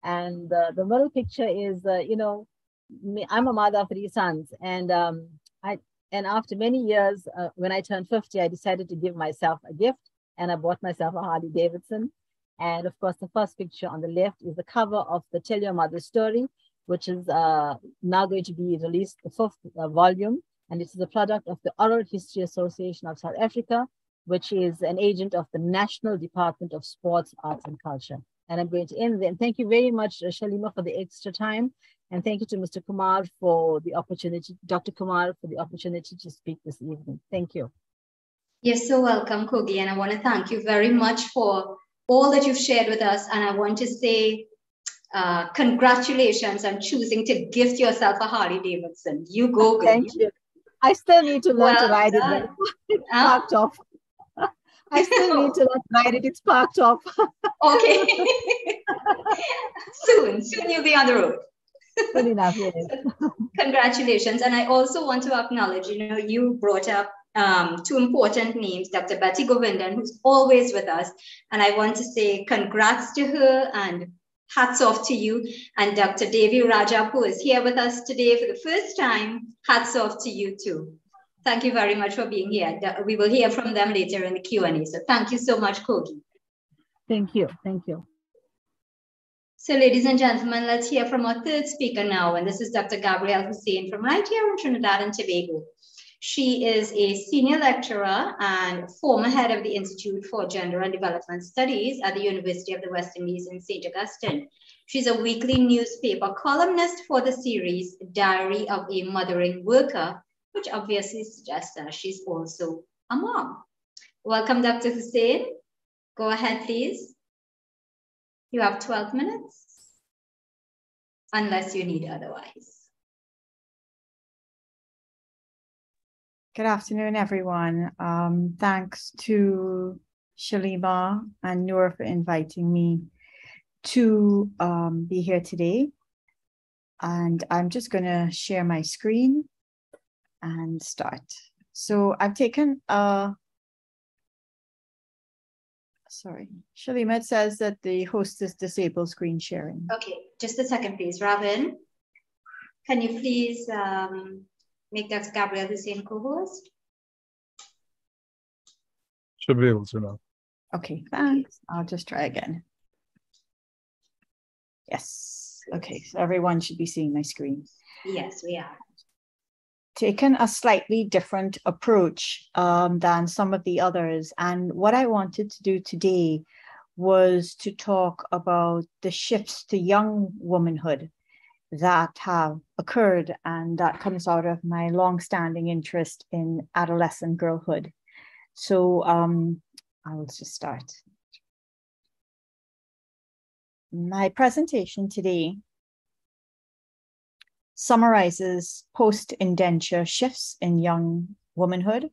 E: And the middle picture is, I'm a mother of 3 sons, and after many years, when I turned 50, I decided to give myself a gift, and I bought myself a Harley Davidson. And of course, the first picture on the left is the cover of the Tell Your Mother Story, which is now going to be released, the 5th volume, and this is a product of the Oral History Association of South Africa, which is an agent of the National Department of Sports, Arts and Culture. And I'm going to end there. And thank you very much, Shalima, for the extra time. And thank you to Mr. Kumar for the opportunity, Dr. Kumar, for the opportunity to speak this evening. Thank you.
C: You're so welcome, Kogi. And I want to thank you very much for all that you've shared with us. And I want to say congratulations on choosing to gift yourself a Harley Davidson. You go, girl.
E: Thank you. I still need to learn to ride it. It's parked off. I still need to ride it. It's parked off.
C: Okay. Soon you'll be on the road.
E: Good enough, yes.
C: Congratulations. And I also want to acknowledge, you brought up 2 important names, Dr. Betty Govindan, who's always with us. And I want to say congrats to her and hats off to you. And Dr. Devi Rajab, who is here with us today for the first time, hats off to you too. Thank you very much for being here. We will hear from them later in the Q&A. So thank you so much, Kogi.
E: Thank you. Thank you.
C: So ladies and gentlemen, let's hear from our 3rd speaker now. And this is Dr. Gabrielle Hussein from right here in Trinidad and Tobago. She is a senior lecturer and former head of the Institute for Gender and Development Studies at the University of the West Indies in St. Augustine. She's a weekly newspaper columnist for the series Diary of a Mothering Worker, which obviously suggests that she's also a mom. Welcome, Dr. Hussein. Go ahead, please. You have 12 minutes, unless you need otherwise.
D: Good afternoon, everyone. Thanks to Shalima and Noor for inviting me to be here today. And I'm just going to share my screen and start. So I've taken sorry, Shalima, it says that the host is disabled screen sharing.
C: Okay, just a second, please. Robin, can you please make Dr. Gabrielle the same co-host?
F: Should be able to now.
D: Okay, thanks. I'll just try again. Yes. Okay, so everyone should be seeing my screen.
C: Yes, we are.
D: Taken a slightly different approach than some of the others. And what I wanted to do today was to talk about the shifts to young womanhood that have occurred, and that comes out of my long-standing interest in adolescent girlhood. So I will just start. My presentation today summarizes post-indenture shifts in young womanhood,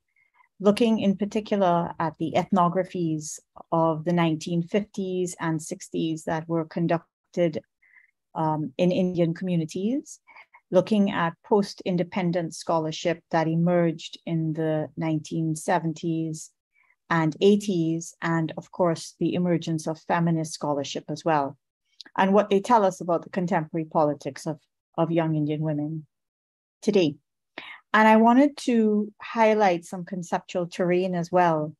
D: looking in particular at the ethnographies of the 1950s and 60s that were conducted in Indian communities, looking at post-independence scholarship that emerged in the 1970s and 80s, and of course, the emergence of feminist scholarship as well, and what they tell us about the contemporary politics of young Indian women today. And I wanted to highlight some conceptual terrain as well,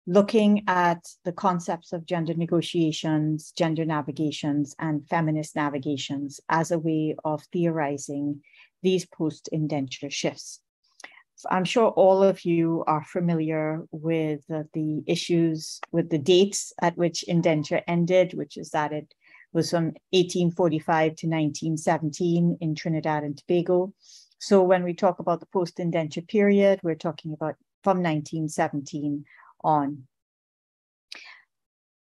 D: looking at the concepts of gender negotiations, gender navigations, and feminist navigations as a way of theorizing these post-indenture shifts. So I'm sure all of you are familiar with the issues with the dates at which indenture ended, which is that it was from 1845 to 1917 in Trinidad and Tobago. So when we talk about the post-indenture period, we're talking about from 1917 on.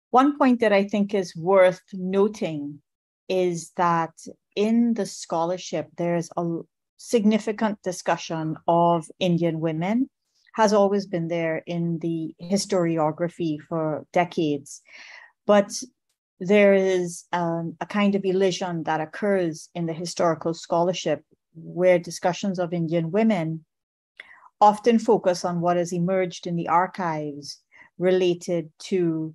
D: One point that I think is worth noting is that in the scholarship, there's a significant discussion of Indian women, has always been there in the historiography for decades. But there is a kind of elision that occurs in the historical scholarship where discussions of Indian women often focus on what has emerged in the archives related to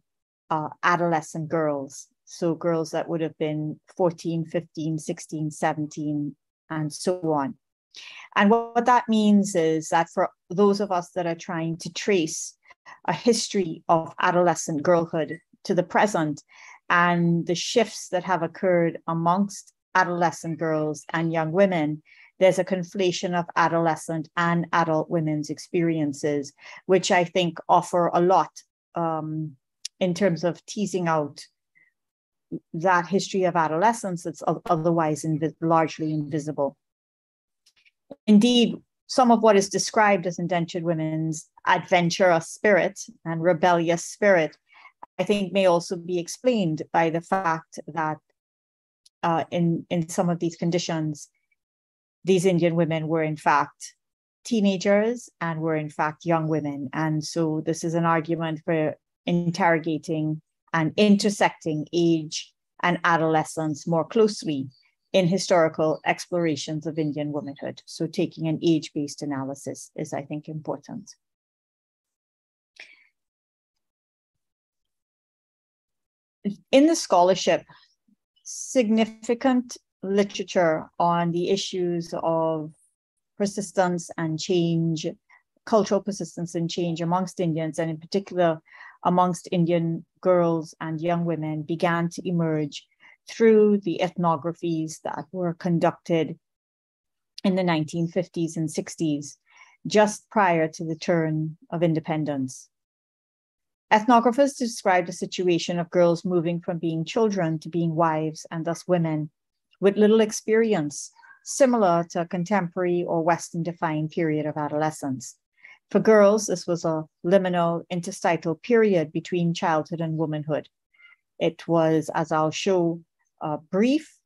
D: adolescent girls. So girls that would have been 14, 15, 16, 17, and so on. And what that means is that for those of us that are trying to trace a history of adolescent girlhood to the present and the shifts that have occurred amongst adolescent girls and young women, there's a conflation of adolescent and adult women's experiences, which I think offer a lot in terms of teasing out that history of adolescence that's otherwise largely invisible. Indeed, some of what is described as indentured women's adventurous spirit and rebellious spirit, I think may also be explained by the fact that in some of these conditions, these Indian women were in fact teenagers and were in fact young women. And so this is an argument for interrogating and intersecting age and adolescence more closely in historical explorations of Indian womanhood. So taking an age-based analysis is, I think, important. In the scholarship, significant literature on the issues of persistence and change, cultural persistence and change amongst Indians, and in particular amongst Indian girls and young women, began to emerge through the ethnographies that were conducted in the 1950s and 60s, just prior to the turn of independence. Ethnographers described a situation of girls moving from being children to being wives and thus women with little experience, similar to a contemporary or Western-defined period of adolescence. For girls, this was a liminal interstitial period between childhood and womanhood. It was, as I'll show, brief,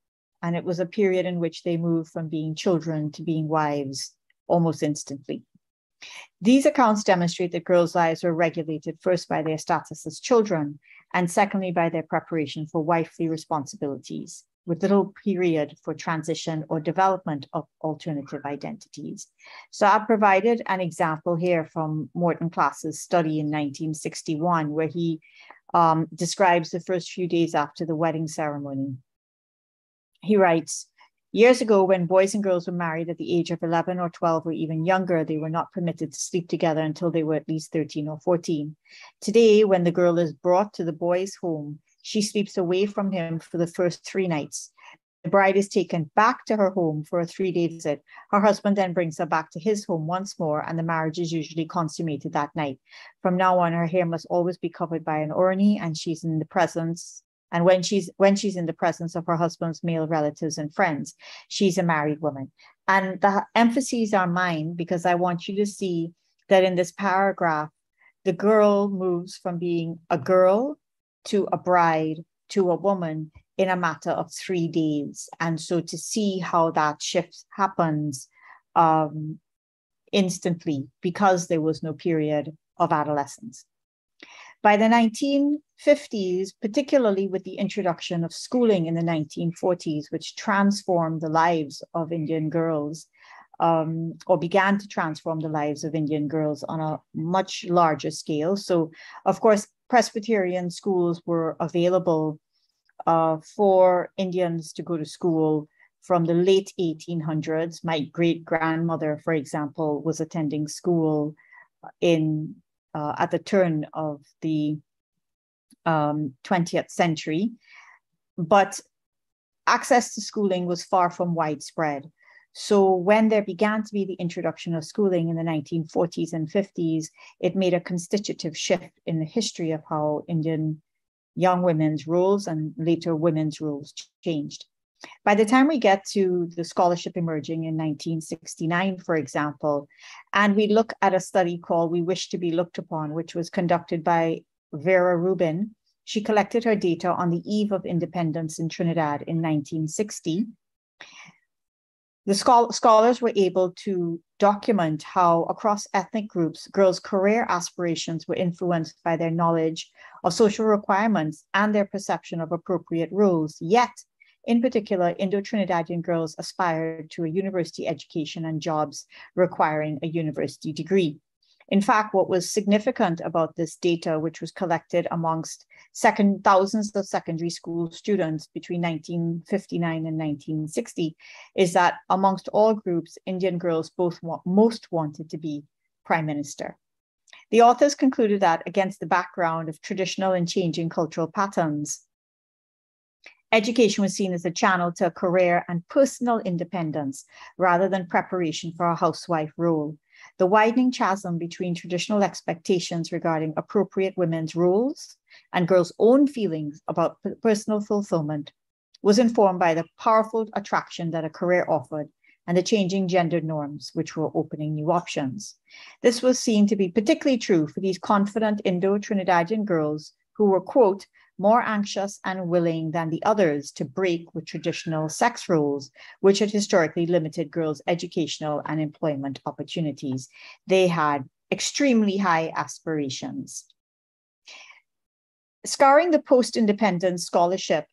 D: and it was a period in which they moved from being children to being wives almost instantly.
G: These accounts demonstrate that girls' lives were regulated first by their status as children, and secondly by their preparation for wifely responsibilities, with little period for transition or development of alternative identities. So I've provided an example here from Morton Klass's study in 1961, where he describes the first few days after the wedding ceremony. He writes, "Years ago, when boys and girls were married at the age of 11 or 12 or even younger, they were not permitted to sleep together until they were at least 13 or 14. Today, when the girl is brought to the boy's home, she sleeps away from him for the first 3 nights. The bride is taken back to her home for a 3-day visit. Her husband then brings her back to his home once more, and the marriage is usually consummated that night. From now on, her hair must always be covered by an orni, and she's in the presence And when she's in the presence of her husband's male relatives and friends, she's a married woman." And the emphases are mine because I want you to see that in this paragraph, the girl moves from being a girl to a bride to a woman in a matter of 3 days. And so to see how that shift happens instantly because there was no period of adolescence. By the 1950s, particularly with the introduction of schooling in the 1940s, which transformed the lives of Indian girls, or began to transform the lives of Indian girls on a much larger scale. So, of course, Presbyterian schools were available for Indians to go to school from the late 1800s. My great-grandmother, for example, was attending school at the turn of the 20th century, but access to schooling was far from widespread. So when there began to be the introduction of schooling in the 1940s and 50s, it made a constitutive shift in the history of how Indian young women's roles and later women's roles changed. By the time we get to the scholarship emerging in 1969, for example, and we look at a study called We Wish to Be Looked Upon, which was conducted by Vera Rubin, she collected her data on the eve of independence in Trinidad in 1960. The scholars were able to document how across ethnic groups, girls' career aspirations were influenced by their knowledge of social requirements and their perception of appropriate roles. Yet, in particular, Indo-Trinidadian girls aspired to a university education and jobs requiring a university degree. In fact, what was significant about this data, which was collected amongst thousands of secondary school students between 1959 and 1960, is that amongst all groups, Indian girls most wanted to be prime minister. The authors concluded that against the background of traditional and changing cultural patterns, education was seen as a channel to a career and personal independence rather than preparation for a housewife role. The widening chasm between traditional expectations regarding appropriate women's roles and girls' own feelings about personal fulfillment was informed by the powerful attraction that a career offered and the changing gender norms, which were opening new options. This was seen to be particularly true for these confident Indo-Trinidadian girls who were, quote, more anxious and willing than the others to break with traditional sex roles, which had historically limited girls' educational and employment opportunities. They had extremely high aspirations. Scouring the post-independence scholarship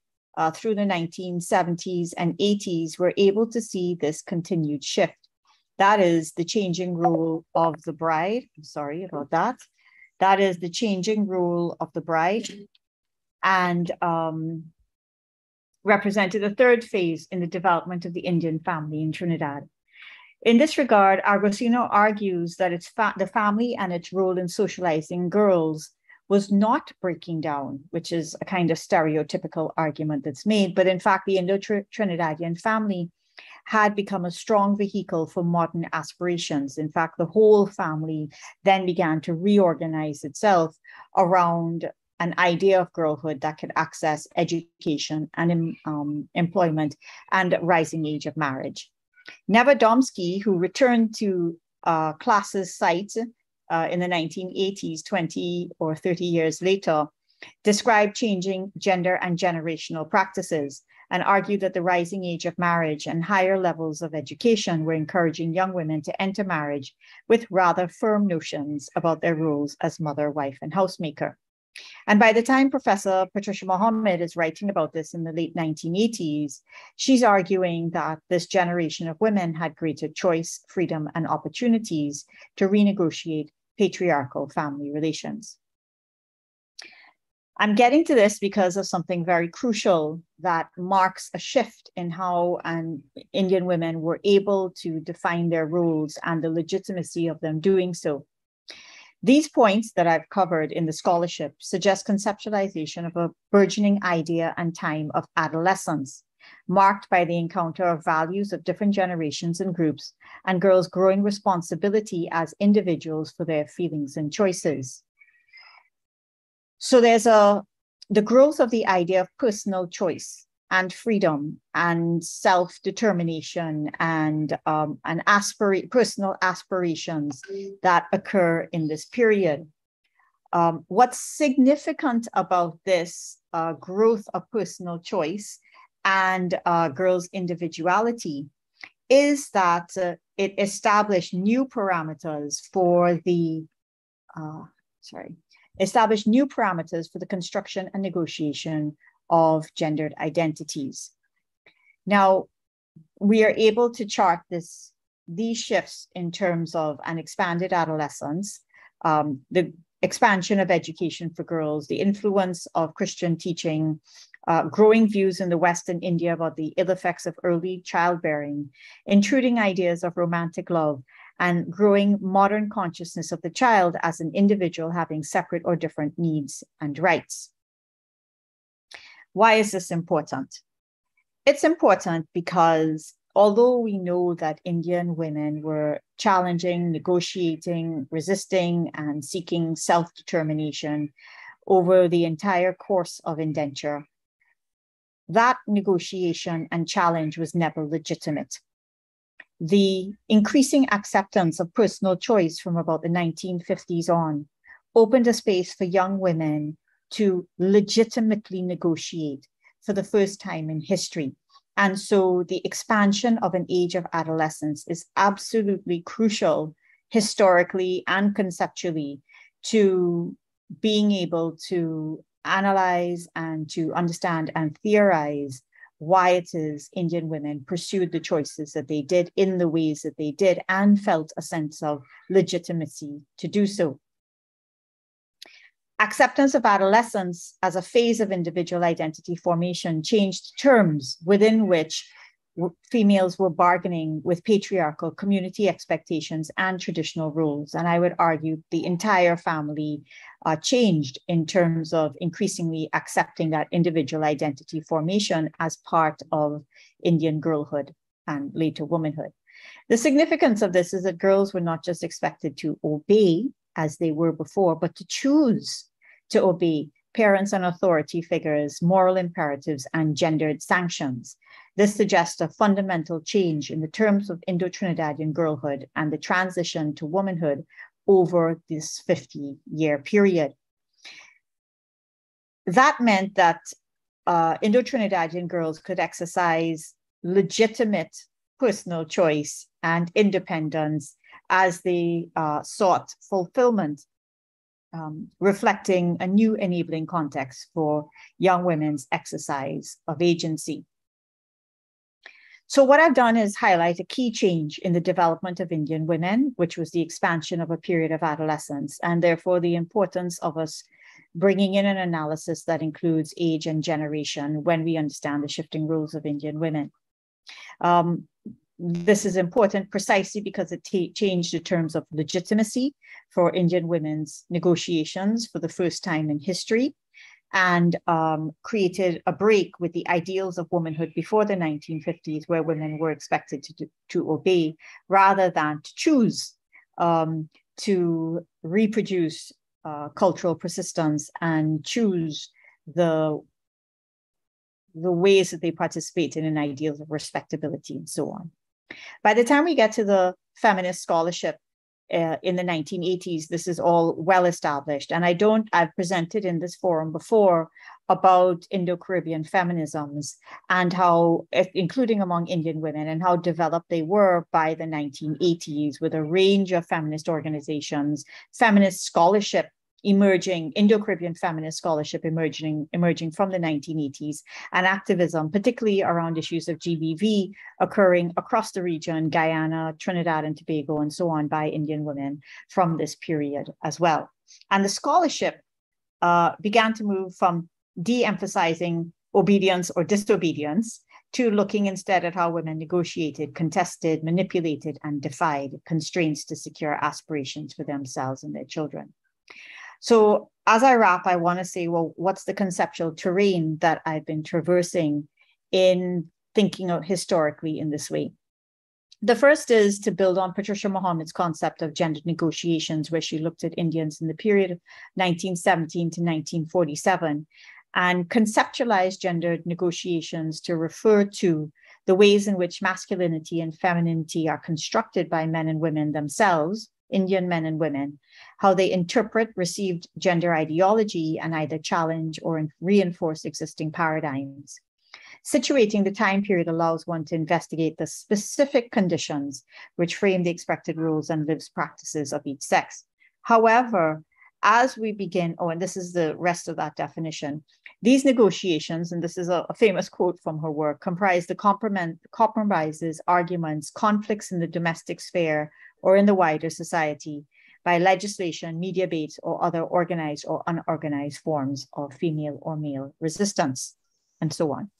G: through the 1970s and 80s, we're able to see this continued shift. That is the changing role of the bride. I'm sorry about that. That is the changing role of the bride, and represented a third phase in the development of the Indian family in Trinidad. In this regard, Agostino argues that the family and its role in socializing girls was not breaking down, which is a kind of stereotypical argument that's made, but in fact, the Indo-Trinidadian family had become a strong vehicle for modern aspirations. In fact, the whole family then began to reorganize itself around an idea of girlhood that could access education and employment and rising age of marriage. Nevadomsky, who returned to Klass's site in the 1980s, 20 or 30 years later, described changing gender and generational practices. and argued that the rising age of marriage and higher levels of education were encouraging young women to enter marriage with rather firm notions about their roles as mother, wife, and housemaker. And by the time Professor Patricia Mohammed is writing about this in the late 1980s, she's arguing that this generation of women had greater choice, freedom, and opportunities to renegotiate patriarchal family relations. I'm getting to this because of something very crucial that marks a shift in how Indian women were able to define their roles and the legitimacy of them doing so. These points that I've covered in the scholarship suggest conceptualization of a burgeoning idea and time of adolescence, marked by the encounter of values of different generations and groups, and girls' growing responsibility as individuals for their feelings and choices. So there's the growth of the idea of personal choice and freedom and self-determination and personal aspirations that occur in this period. What's significant about this growth of personal choice and girls' individuality is that it established new parameters for the construction and negotiation of gendered identities. Now, we are able to chart these shifts in terms of an expanded adolescence, the expansion of education for girls, the influence of Christian teaching, growing views in the West and India about the ill effects of early childbearing, intruding ideas of romantic love, and growing modern consciousness of the child as an individual having separate or different needs and rights. Why is this important? It's important because although we know that Indian women were challenging, negotiating, resisting, and seeking self-determination over the entire course of indenture, that negotiation and challenge was never legitimate. The increasing acceptance of personal choice from about the 1950s on opened a space for young women to legitimately negotiate for the first time in history. And so the expansion of an age of adolescence is absolutely crucial historically and conceptually to being able to analyze and to understand and theorize why it is Indian women pursued the choices that they did in the ways that they did and felt a sense of legitimacy to do so. Acceptance of adolescence as a phase of individual identity formation changed terms within which females were bargaining with patriarchal community expectations and traditional roles. And I would argue the entire family changed in terms of increasingly accepting that individual identity formation as part of Indian girlhood and later womanhood. The significance of this is that girls were not just expected to obey as they were before, but to choose to obey parents and authority figures, moral imperatives, and gendered sanctions. This suggests a fundamental change in the terms of Indo-Trinidadian girlhood and the transition to womanhood over this 50-year period. That meant that Indo-Trinidadian girls could exercise legitimate personal choice and independence as they sought fulfillment, reflecting a new enabling context for young women's exercise of agency. So what I've done is highlight a key change in the development of Indian women, which was the expansion of a period of adolescence, and therefore the importance of us bringing in an analysis that includes age and generation when we understand the shifting roles of Indian women. This is important precisely because it changed the terms of legitimacy for Indian women's negotiations for the first time in history, and created a break with the ideals of womanhood before the 1950s, where women were expected to obey rather than to choose to reproduce cultural persistence and choose the ways that they participated in ideals of respectability and so on. By the time we get to the feminist scholarship in the 1980s, this is all well established. And I've presented in this forum before about Indo-Caribbean feminisms and how, including among Indian women, and how developed they were by the 1980s with a range of feminist organizations, feminist scholarship emerging, Indo-Caribbean feminist scholarship emerging from the 1980s, and activism, particularly around issues of GBV, occurring across the region, Guyana, Trinidad and Tobago, and so on, by Indian women from this period as well. And the scholarship began to move from de-emphasizing obedience or disobedience to looking instead at how women negotiated, contested, manipulated, and defied constraints to secure aspirations for themselves and their children. So as I wrap, I want to say, well, what's the conceptual terrain that I've been traversing in thinking of historically in this way? The first is to build on Patricia Mohammed's concept of gendered negotiations, where she looked at Indians in the period of 1917 to 1947 and conceptualized gendered negotiations to refer to the ways in which masculinity and femininity are constructed by men and women themselves, Indian men and women, how they interpret received gender ideology and either challenge or reinforce existing paradigms. Situating the time period allows one to investigate the specific conditions which frame the expected roles and lived practices of each sex. However, as we begin, and this is the rest of that definition, these negotiations, and this is a famous quote from her work, comprise the compromises, arguments, conflicts in the domestic sphere or in the wider society by legislation, media debates, or other organized or unorganized forms of female or male resistance, and so on.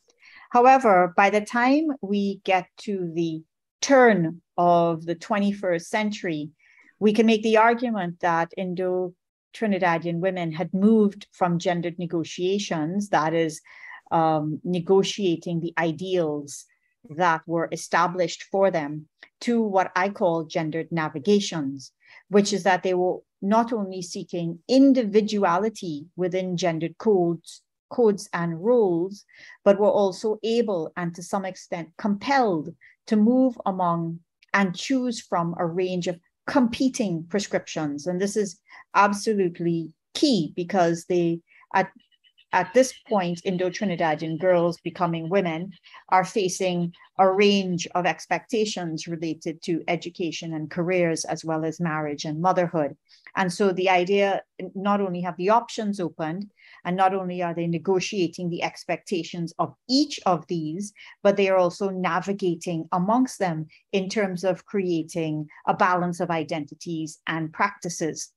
G: However, by the time we get to the turn of the 21st century, we can make the argument that Indo-Trinidadian women had moved from gendered negotiations, that is, negotiating the ideals that were established for them, to what I call gendered navigations, which is that they were not only seeking individuality within gendered codes and roles, but were also able and to some extent compelled to move among and choose from a range of competing prescriptions. And this is absolutely key because they, at this point, Indo-Trinidadian girls becoming women are facing a range of expectations related to education and careers, as well as marriage and motherhood. And so the idea, not only have the options opened, and not only are they negotiating the expectations of each of these, but they are also navigating amongst them in terms of creating a balance of identities and practices.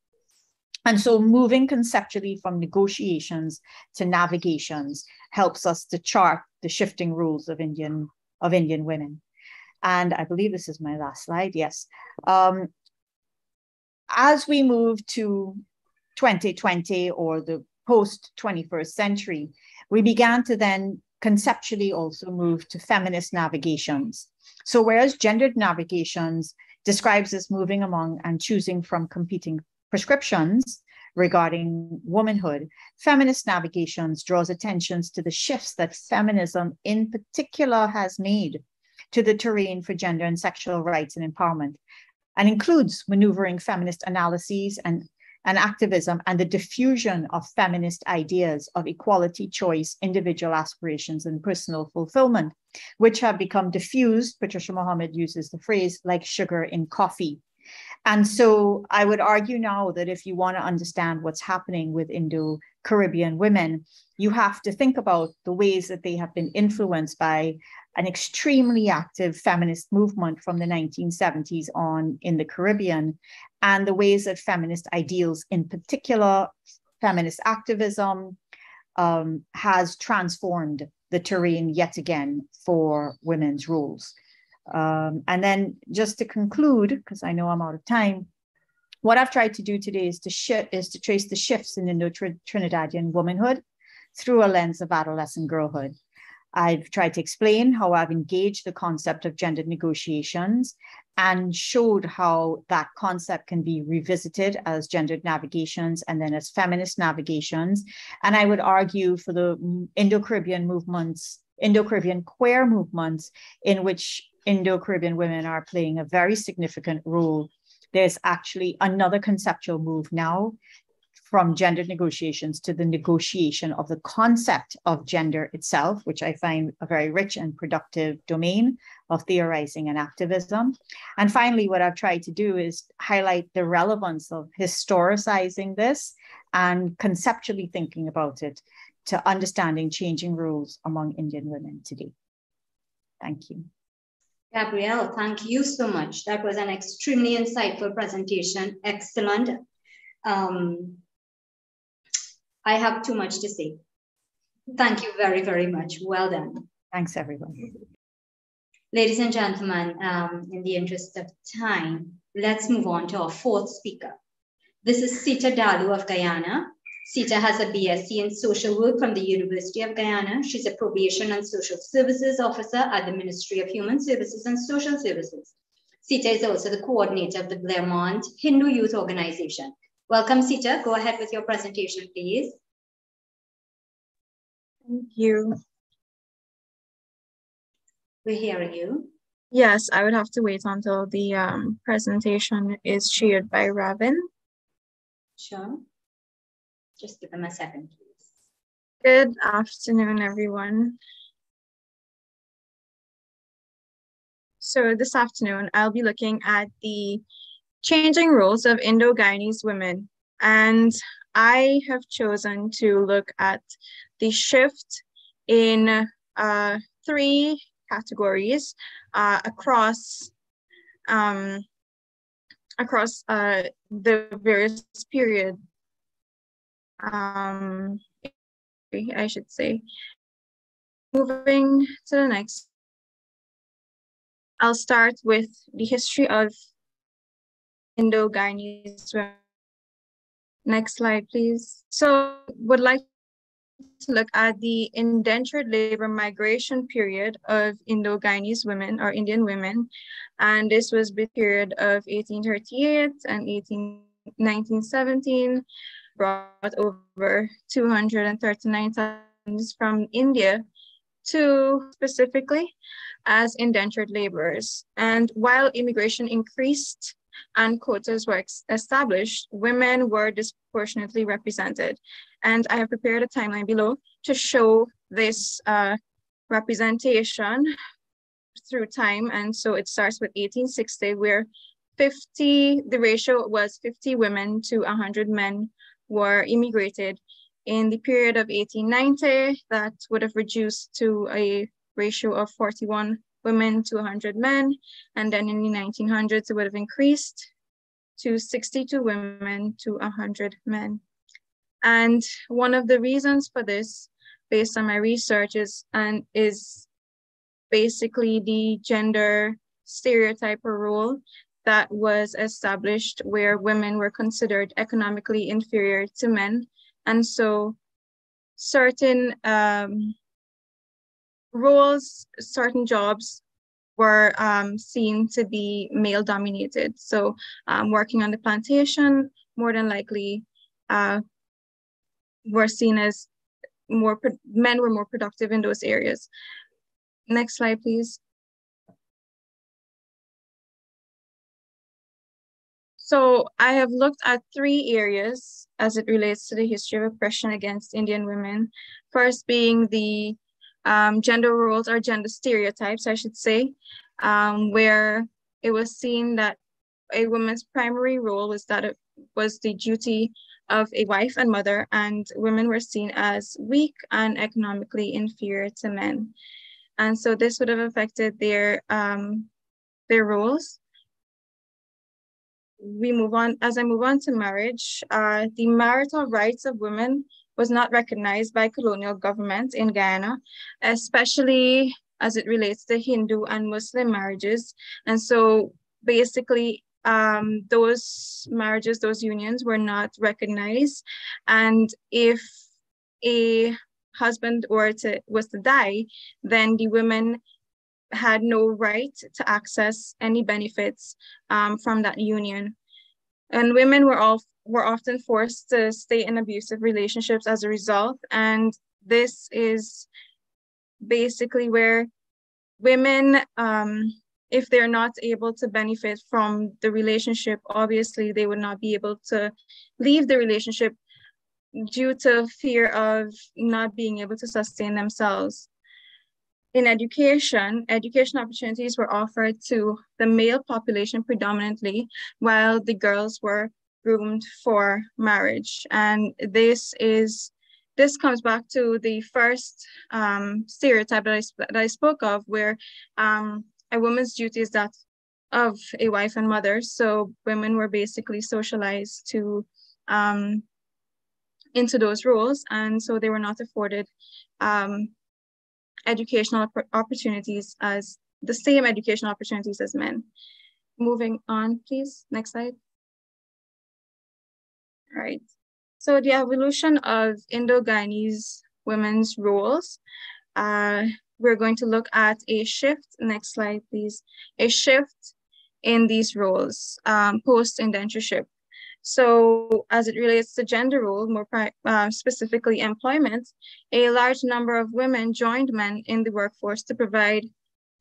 G: And so moving conceptually from negotiations to navigations helps us to chart the shifting rules of Indian women. And I believe this is my last slide, yes. As we move to 2020 or the post-21st century, we began to then conceptually also move to feminist navigations. So whereas gendered navigations describes us moving among and choosing from competing prescriptions regarding womanhood, feminist navigations draws attentions to the shifts that feminism in particular has made to the terrain for gender and sexual rights and empowerment, and includes maneuvering feminist analyses and activism and the diffusion of feminist ideas of equality, choice, individual aspirations, and personal fulfillment, which have become diffused, Patricia Mohammed uses the phrase, like sugar in coffee. And so I would argue now that if you want to understand what's happening with Indo-Caribbean women, you have to think about the ways that they have been influenced by an extremely active feminist movement from the 1970s on in the Caribbean, and the ways that feminist ideals, in particular feminist activism, has transformed the terrain yet again for women's roles. And then just to conclude, because I know I'm out of time, what I've tried to do today is to trace the shifts in Indo-Trinidadian womanhood through a lens of adolescent girlhood. I've tried to explain how I've engaged the concept of gendered negotiations and showed how that concept can be revisited as gendered navigations and then as feminist navigations. And I would argue for the Indo-Caribbean movements, Indo-Caribbean queer movements, in which Indo-Caribbean women are playing a very significant role there's actually another conceptual move now from gender negotiations to the negotiation of the concept of gender itself, which I find a very rich and productive domain of theorizing and activism. And finally, what I've tried to do is highlight the relevance of historicizing this and conceptually thinking about it to understanding changing roles among Indian women today. Thank you.
C: Gabrielle, thank you so much. That was an extremely insightful presentation. Excellent. I have too much to say. Thank you very, very much. Well done.
G: Thanks, everyone.
C: Ladies and gentlemen, in the interest of time, let's move on to our fourth speaker. This is Sita Dalu of Guyana. Sita has a BSc in social work from the University of Guyana. She's a probation and social services officer at the Ministry of Human Services and Social Services. Sita is also the coordinator of the Claremont Hindu Youth Organization. Welcome, Sita. Go ahead with your presentation, please.
H: Thank you.
C: We're hearing you.
H: Yes, I would have to wait until the presentation is shared by Ravin.
C: Sure. Just give them a second, please.
H: Good afternoon, everyone. So this afternoon, I'll be looking at the changing roles of Indo-Guyanese women. And I have chosen to look at the shift in 3 categories across the various period. I should say. Moving to the next. I'll start with the history of Indo-Guyanese women. Next slide, please. So would like to look at the indentured labor migration period of Indo-Guyanese women or Indian women. And this was the period of 1838 and 1917, brought over 239 tons from India to specifically as indentured laborers. And while immigration increased and quotas were established, women were disproportionately represented. And I have prepared a timeline below to show this representation through time. And so it starts with 1860, where the ratio was 50 women to 100 men were immigrated. In the period of 1890, that would have reduced to a ratio of 41 women to 100 men. And then in the 1900s, it would have increased to 62 women to 100 men. And one of the reasons for this, based on my research, is basically the gender stereotype or role that was established where women were considered economically inferior to men. And so certain roles, certain jobs were seen to be male dominated. So working on the plantation, more than likely were seen as men were more productive in those areas. Next slide, please. So I have looked at 3 areas as it relates to the history of oppression against Indian women. First being the gender roles or gender stereotypes, I should say, where it was seen that a woman's primary role was that it was the duty of a wife and mother, and women were seen as weak and economically inferior to men. And so this would have affected their roles. We move on. As I move on to marriage, the marital rights of women was not recognized by colonial government in Guyana, especially as it relates to Hindu and Muslim marriages. And so basically, those marriages, those unions were not recognized. And if a husband was to die, then the women had no right to access any benefits from that union. And women were often forced to stay in abusive relationships as a result. And this is basically where women if they're not able to benefit from the relationship, obviously they would not be able to leave the relationship due to fear of not being able to sustain themselves. In education opportunities were offered to the male population predominantly, while the girls were groomed for marriage. And this comes back to the first stereotype that I spoke of, where a woman's duty is that of a wife and mother. So women were basically socialized to into those roles, and so they were not afforded educational opportunities as the same educational opportunities as men. Moving on, please. Next slide. All right. So the evolution of Indo-Guyanese women's roles, we're going to look at a shift. Next slide, please. A shift in these roles post-indentureship. So as it relates to gender role, more specifically employment, a large number of women joined men in the workforce to provide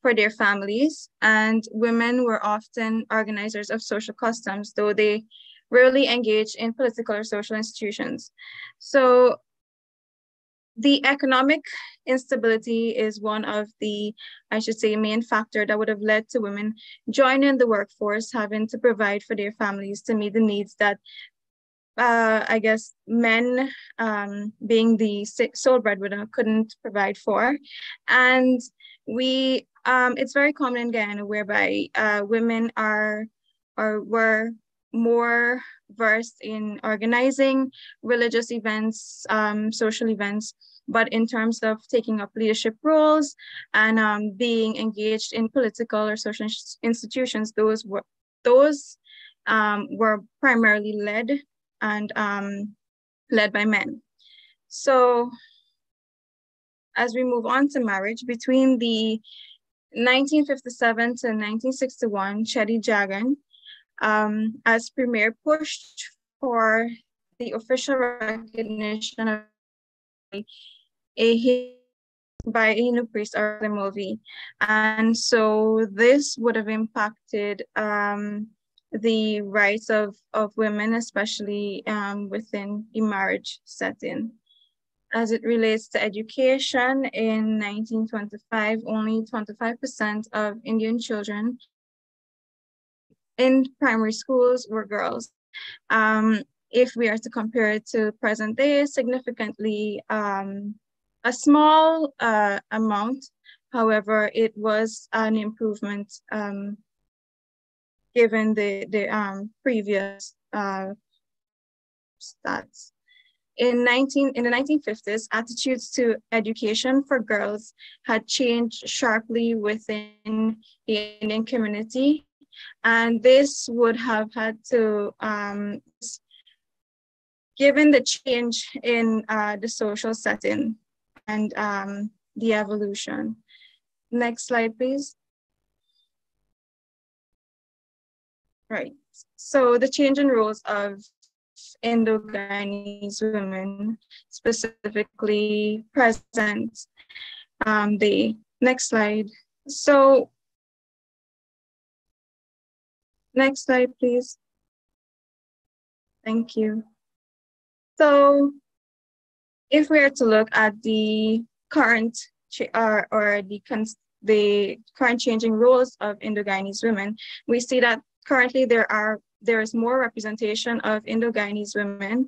H: for their families, and women were often organizers of social customs, though they rarely engaged in political or social institutions. So the economic instability is one of the, I should say, main factor that would have led to women joining the workforce, having to provide for their families to meet the needs that, I guess, men being the sole breadwinner couldn't provide for. And it's very common in Guyana whereby women were more versed in organizing religious events, social events, but in terms of taking up leadership roles and being engaged in political or social institutions, those were primarily led by men. So as we move on to marriage, between the 1957 to 1961, Cheddi Jagan, as premier, pushed for the official recognition of by a Hindu priest or the movie. And so this would have impacted the rights of women, especially within a marriage setting. As it relates to education, in 1925, only 25% of Indian children in primary schools were girls. If we are to compare it to present day, significantly a small amount. However, it was an improvement given the previous stats. In the 1950s, attitudes to education for girls had changed sharply within the Indian community. And this would have had to, given the change in the social setting and the evolution. Next slide, please. Right, so the change in roles of Indo-Guyanese women, specifically present day. Next slide. So, next slide, please. Thank you. So, if we are to look at the current the current changing roles of Indo-Guyanese women, we see that currently there is more representation of Indo-Guyanese women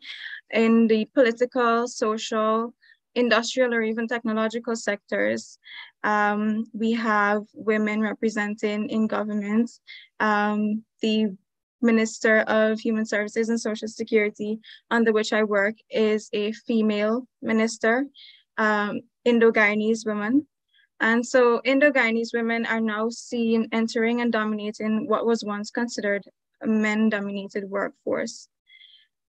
H: in the political, social, industrial, or even technological sectors. We have women representing in government. The Minister of Human Services and Social Security, under which I work, is a female minister, Indo-Guyanese woman. And so Indo-Guyanese women are now seen entering and dominating what was once considered a men-dominated workforce.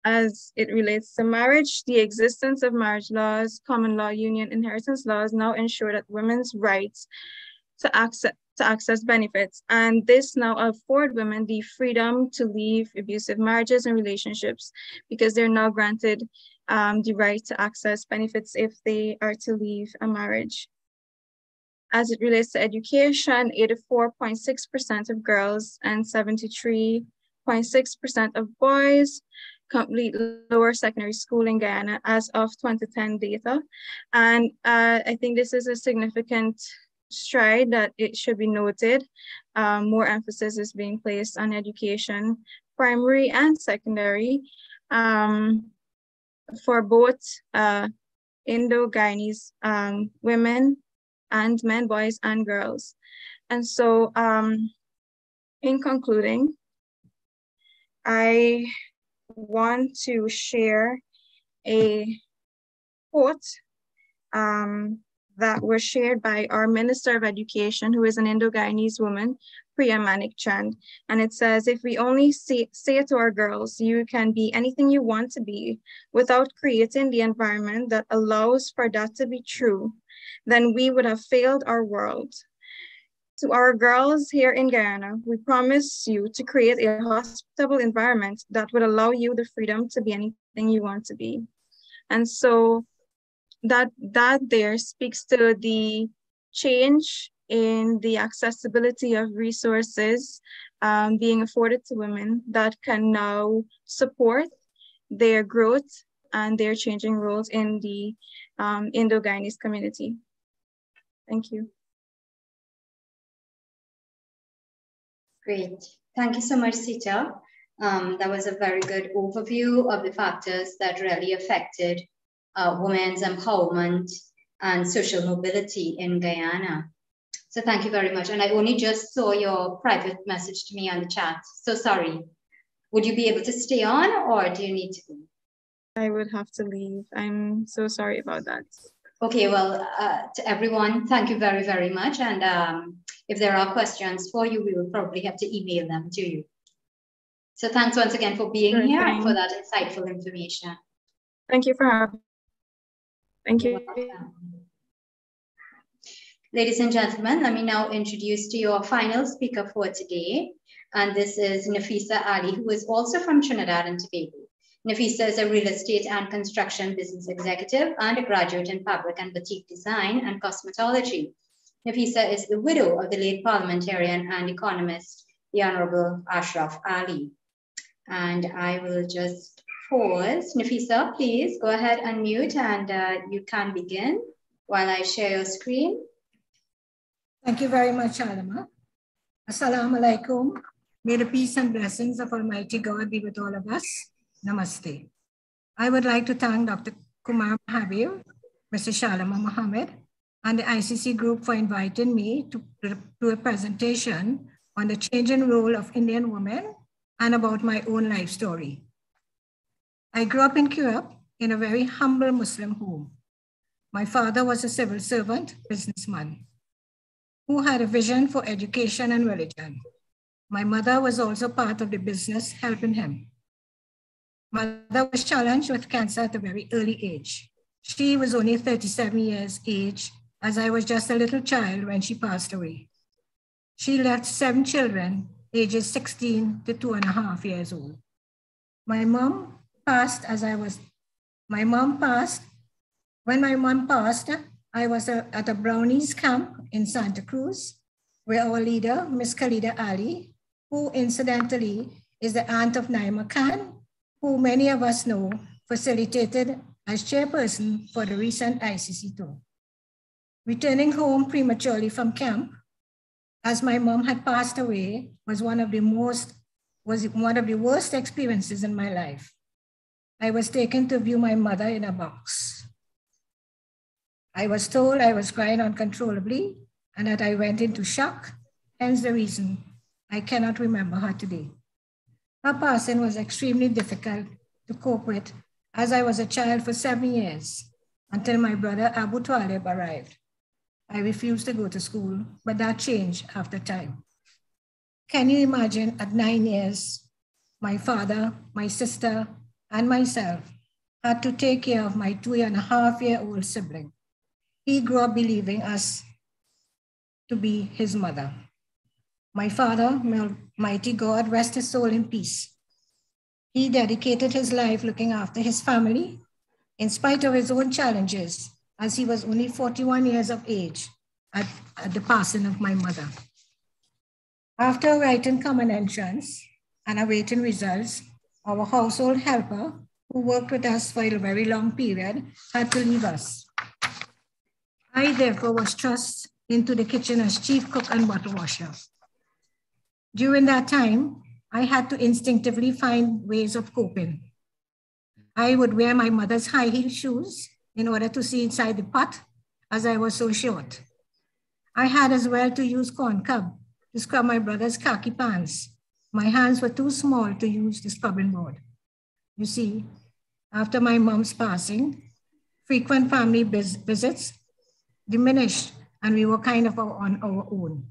H: As it relates to marriage, the existence of marriage laws, common law, union, inheritance laws now ensure that women's rights to access benefits. And this now afford women the freedom to leave abusive marriages and relationships, because they're now granted the right to access benefits if they are to leave a marriage. As it relates to education, 84.6% of girls and 73.6% of boys complete lower secondary school in Guyana as of 2010 data. And I think this is a significant stride that it should be noted. More emphasis is being placed on education, primary and secondary, for both Indo-Guyanese women and men, boys, and girls. And so in concluding, I want to share a quote that was shared by our Minister of Education, who is an Indo-Guyanese woman, Priya Manik Chand. And it says, if we only say to our girls, you can be anything you want to be, without creating the environment that allows for that to be true, then we would have failed our world. To our girls here in Guyana, we promise you to create a hospitable environment that would allow you the freedom to be anything you want to be. And so that there speaks to the change in the accessibility of resources being afforded to women that can now support their growth and their changing roles in the Indo-Guyanese community. Thank you.
C: Great. Thank you so much, Sita. That was a very good overview of the factors that really affected women's empowerment and social mobility in Guyana. So thank you very much. And I only just saw your private message to me on the chat. So sorry. Would you be able to stay on, or do you need to go?
H: I would have to leave. I'm so sorry about that.
C: Okay, well, to everyone, thank you very, very much. And if there are questions for you, we will probably have to email them to you. So thanks once again for being here and for that insightful information.
H: Thank you for having me. Thank you.
C: Ladies and gentlemen, let me now introduce to you our final speaker for today. And this is Nafisa Ali, who is also from Trinidad and Tobago. Nafisa is a real estate and construction business executive and a graduate in fabric and batik design and cosmetology. Nafisa is the widow of the late parliamentarian and economist, the Honorable Ashraf Ali. And I will just pause. Nafisa, please go ahead and unmute, and you can begin while I share your screen.
I: Thank you very much, Alama. Assalamu alaikum. May the peace and blessings of Almighty God be with all of us. Namaste. I would like to thank Dr. Kumar Mahabir, Mr. Shalama Mohammed, and the ICC group for inviting me to a presentation on the changing role of Indian women and about my own life story. I grew up in Kurup in a very humble Muslim home. My father was a civil servant, businessman, who had a vision for education and religion. My mother was also part of the business, helping him. Mother was challenged with cancer at a very early age. She was only 37 years age, as I was just a little child when she passed away. She left 7 children, ages 16 to 2.5 years old. When my mom passed, I was at a Brownies camp in Santa Cruz, where our leader, Miss Khalida Ali, who incidentally is the aunt of Naima Khan, who many of us know, facilitated as chairperson for the recent ICC tour. Returning home prematurely from camp, as my mom had passed away, was one of the worst experiences in my life. I was taken to view my mother in a box. I was told I was crying uncontrollably and that I went into shock, hence the reason I cannot remember her today. Her passing was extremely difficult to cope with, as I was a child for 7 years until my brother Abu Talib arrived. I refused to go to school, but that changed after time. Can you imagine at 9 years, my father, my sister, and myself had to take care of my 2.5-year-old sibling. He grew up believing us to be his mother. My father, mighty God, rest his soul in peace. He dedicated his life looking after his family in spite of his own challenges, as he was only 41 years of age at the passing of my mother. After writing common entrance and awaiting results, our household helper, who worked with us for a very long period, had to leave us. I therefore was thrust into the kitchen as chief cook and bottle washer. During that time, I had to instinctively find ways of coping. I would wear my mother's high heel shoes in order to see inside the pot, as I was so short. I had as well to use corn cob to scrub my brother's khaki pants. My hands were too small to use the scrubbing board. You see, after my mom's passing, frequent family visits diminished and we were kind of on our own.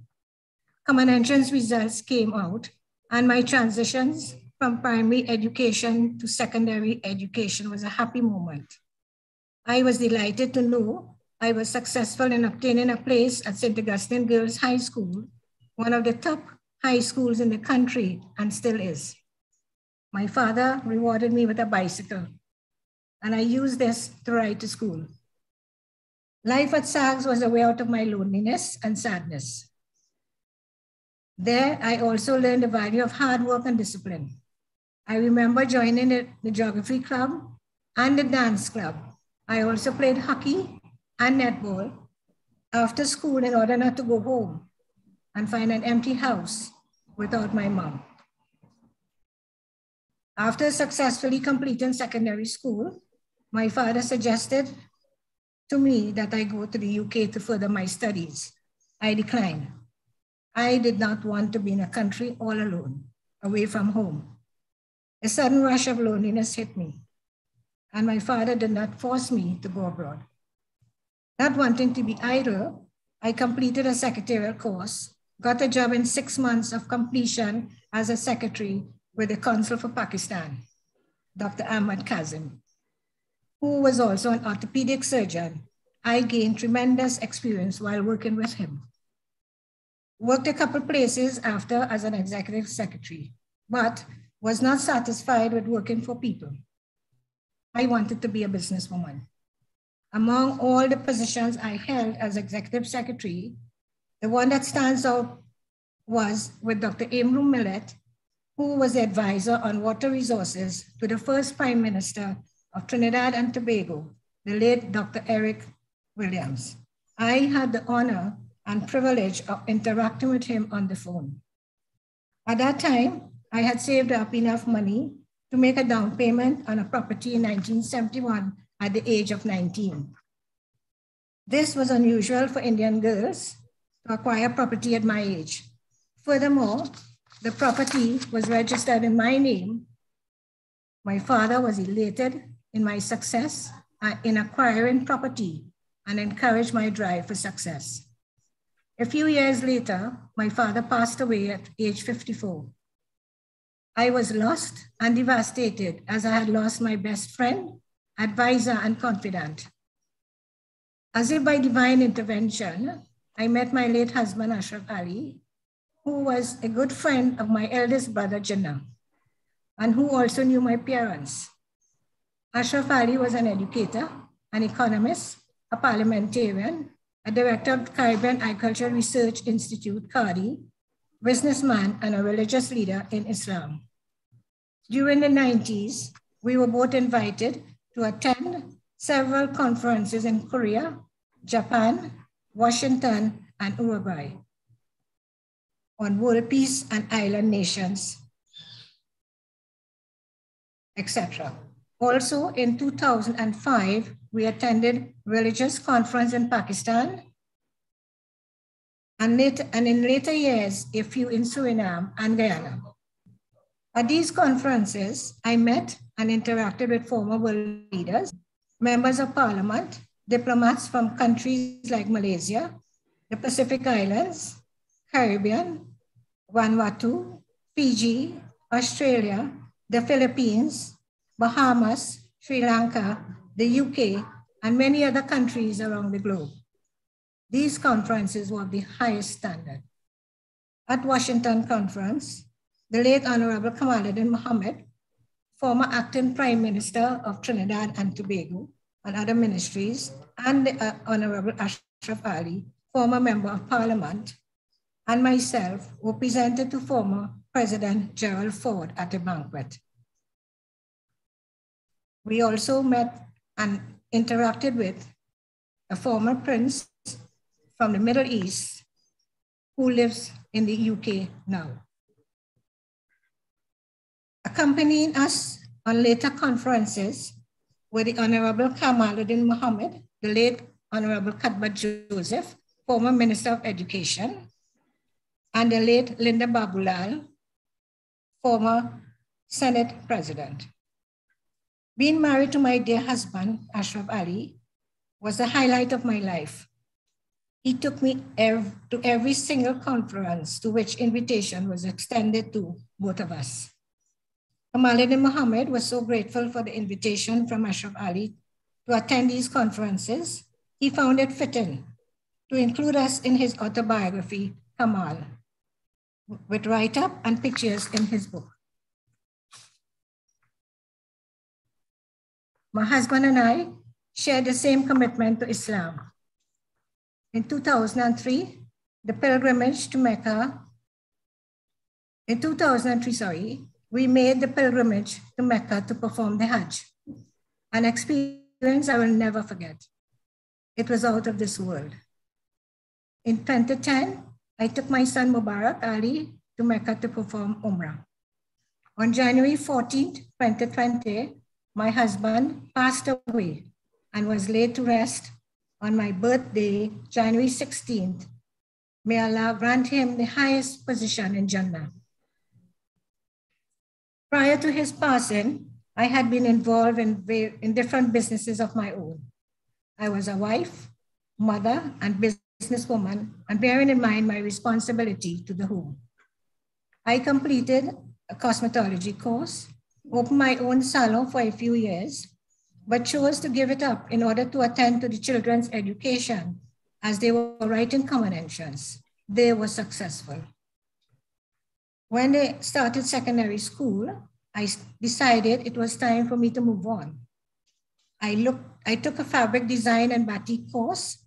I: Common entrance results came out and my transitions from primary education to secondary education was a happy moment. I was delighted to know I was successful in obtaining a place at St. Augustine Girls High School, one of the top high schools in the country and still is. My father rewarded me with a bicycle and I used this to ride to school. Life at SAGS was a way out of my loneliness and sadness. There, I also learned the value of hard work and discipline. I remember joining the geography club and the dance club. I also played hockey and netball after school in order not to go home and find an empty house without my mom. After successfully completing secondary school, my father suggested to me that I go to the UK to further my studies. I declined. I did not want to be in a country all alone, away from home. A sudden rush of loneliness hit me, and my father did not force me to go abroad. Not wanting to be idle, I completed a secretarial course, got a job in 6 months of completion as a secretary with the Consul for Pakistan, Dr. Ahmad Kazim, who was also an orthopedic surgeon. I gained tremendous experience while working with him. Worked a couple places after as an executive secretary, but was not satisfied with working for people. I wanted to be a businesswoman. Among all the positions I held as executive secretary, the one that stands out was with Dr. Amru Millet, who was the advisor on water resources to the first Prime Minister of Trinidad and Tobago, the late Dr. Eric Williams. I had the honor and privilege of interacting with him on the phone. At that time, I had saved up enough money to make a down payment on a property in 1971 at the age of 19. This was unusual for Indian girls to acquire property at my age. Furthermore, the property was registered in my name. My father was elated in my success in acquiring property and encouraged my drive for success. A few years later, my father passed away at age 54. I was lost and devastated as I had lost my best friend, advisor, and confidant. As if by divine intervention, I met my late husband, Ashraf Ali, who was a good friend of my eldest brother, Jinnah, and who also knew my parents. Ashraf Ali was an educator, an economist, a parliamentarian, a director of the Caribbean Agricultural Research Institute, CARDI, businessman, and a religious leader in Islam. During the 90s, we were both invited to attend several conferences in Korea, Japan, Washington, and Uruguay on world peace and island nations, etc. Also in 2005, we attended religious conference in Pakistan, and in later years, a few in Suriname and Guyana. At these conferences, I met and interacted with former world leaders, members of parliament, diplomats from countries like Malaysia, the Pacific Islands, Caribbean, Vanuatu, Fiji, Australia, the Philippines, Bahamas, Sri Lanka, the UK, and many other countries around the globe. These conferences were of the highest standard. At Washington Conference, the late Honorable Kamaluddin Mohammed, former acting Prime Minister of Trinidad and Tobago and other ministries, and the Honorable Ashraf Ali former Member of Parliament, and myself were presented to former President Gerald Ford at a banquet. We also met and interacted with a former prince from the Middle East who lives in the UK now. Accompanying us on later conferences were the Honorable Kamaluddin Mohammed, the late Honorable Kadba Joseph, former Minister of Education, and the late Linda Babulal, former Senate President. Being married to my dear husband, Ashraf Ali, was the highlight of my life. He took me to every single conference to which invitation was extended to both of us. Kamaluddin Mohammed was so grateful for the invitation from Ashraf Ali to attend these conferences, he found it fitting to include us in his autobiography, Kamal, with write-up and pictures in his book. My husband and I shared the same commitment to Islam. In 2003, the pilgrimage to Mecca, we made the pilgrimage to Mecca to perform the Hajj, an experience I will never forget. It was out of this world. In 2010, I took my son Mubarak Ali to Mecca to perform Umrah. On January 14, 2020, my husband passed away and was laid to rest on my birthday, January 16th. May Allah grant him the highest position in Jannah. Prior to his passing, I had been involved in different businesses of my own. I was a wife, mother, and businesswoman, and bearing in mind my responsibility to the home. I completed a cosmetology course, opened my own salon for a few years, but chose to give it up in order to attend to the children's education as they were writing common entrance. They were successful. When they started secondary school, I decided it was time for me to move on. I took a fabric design and batik course,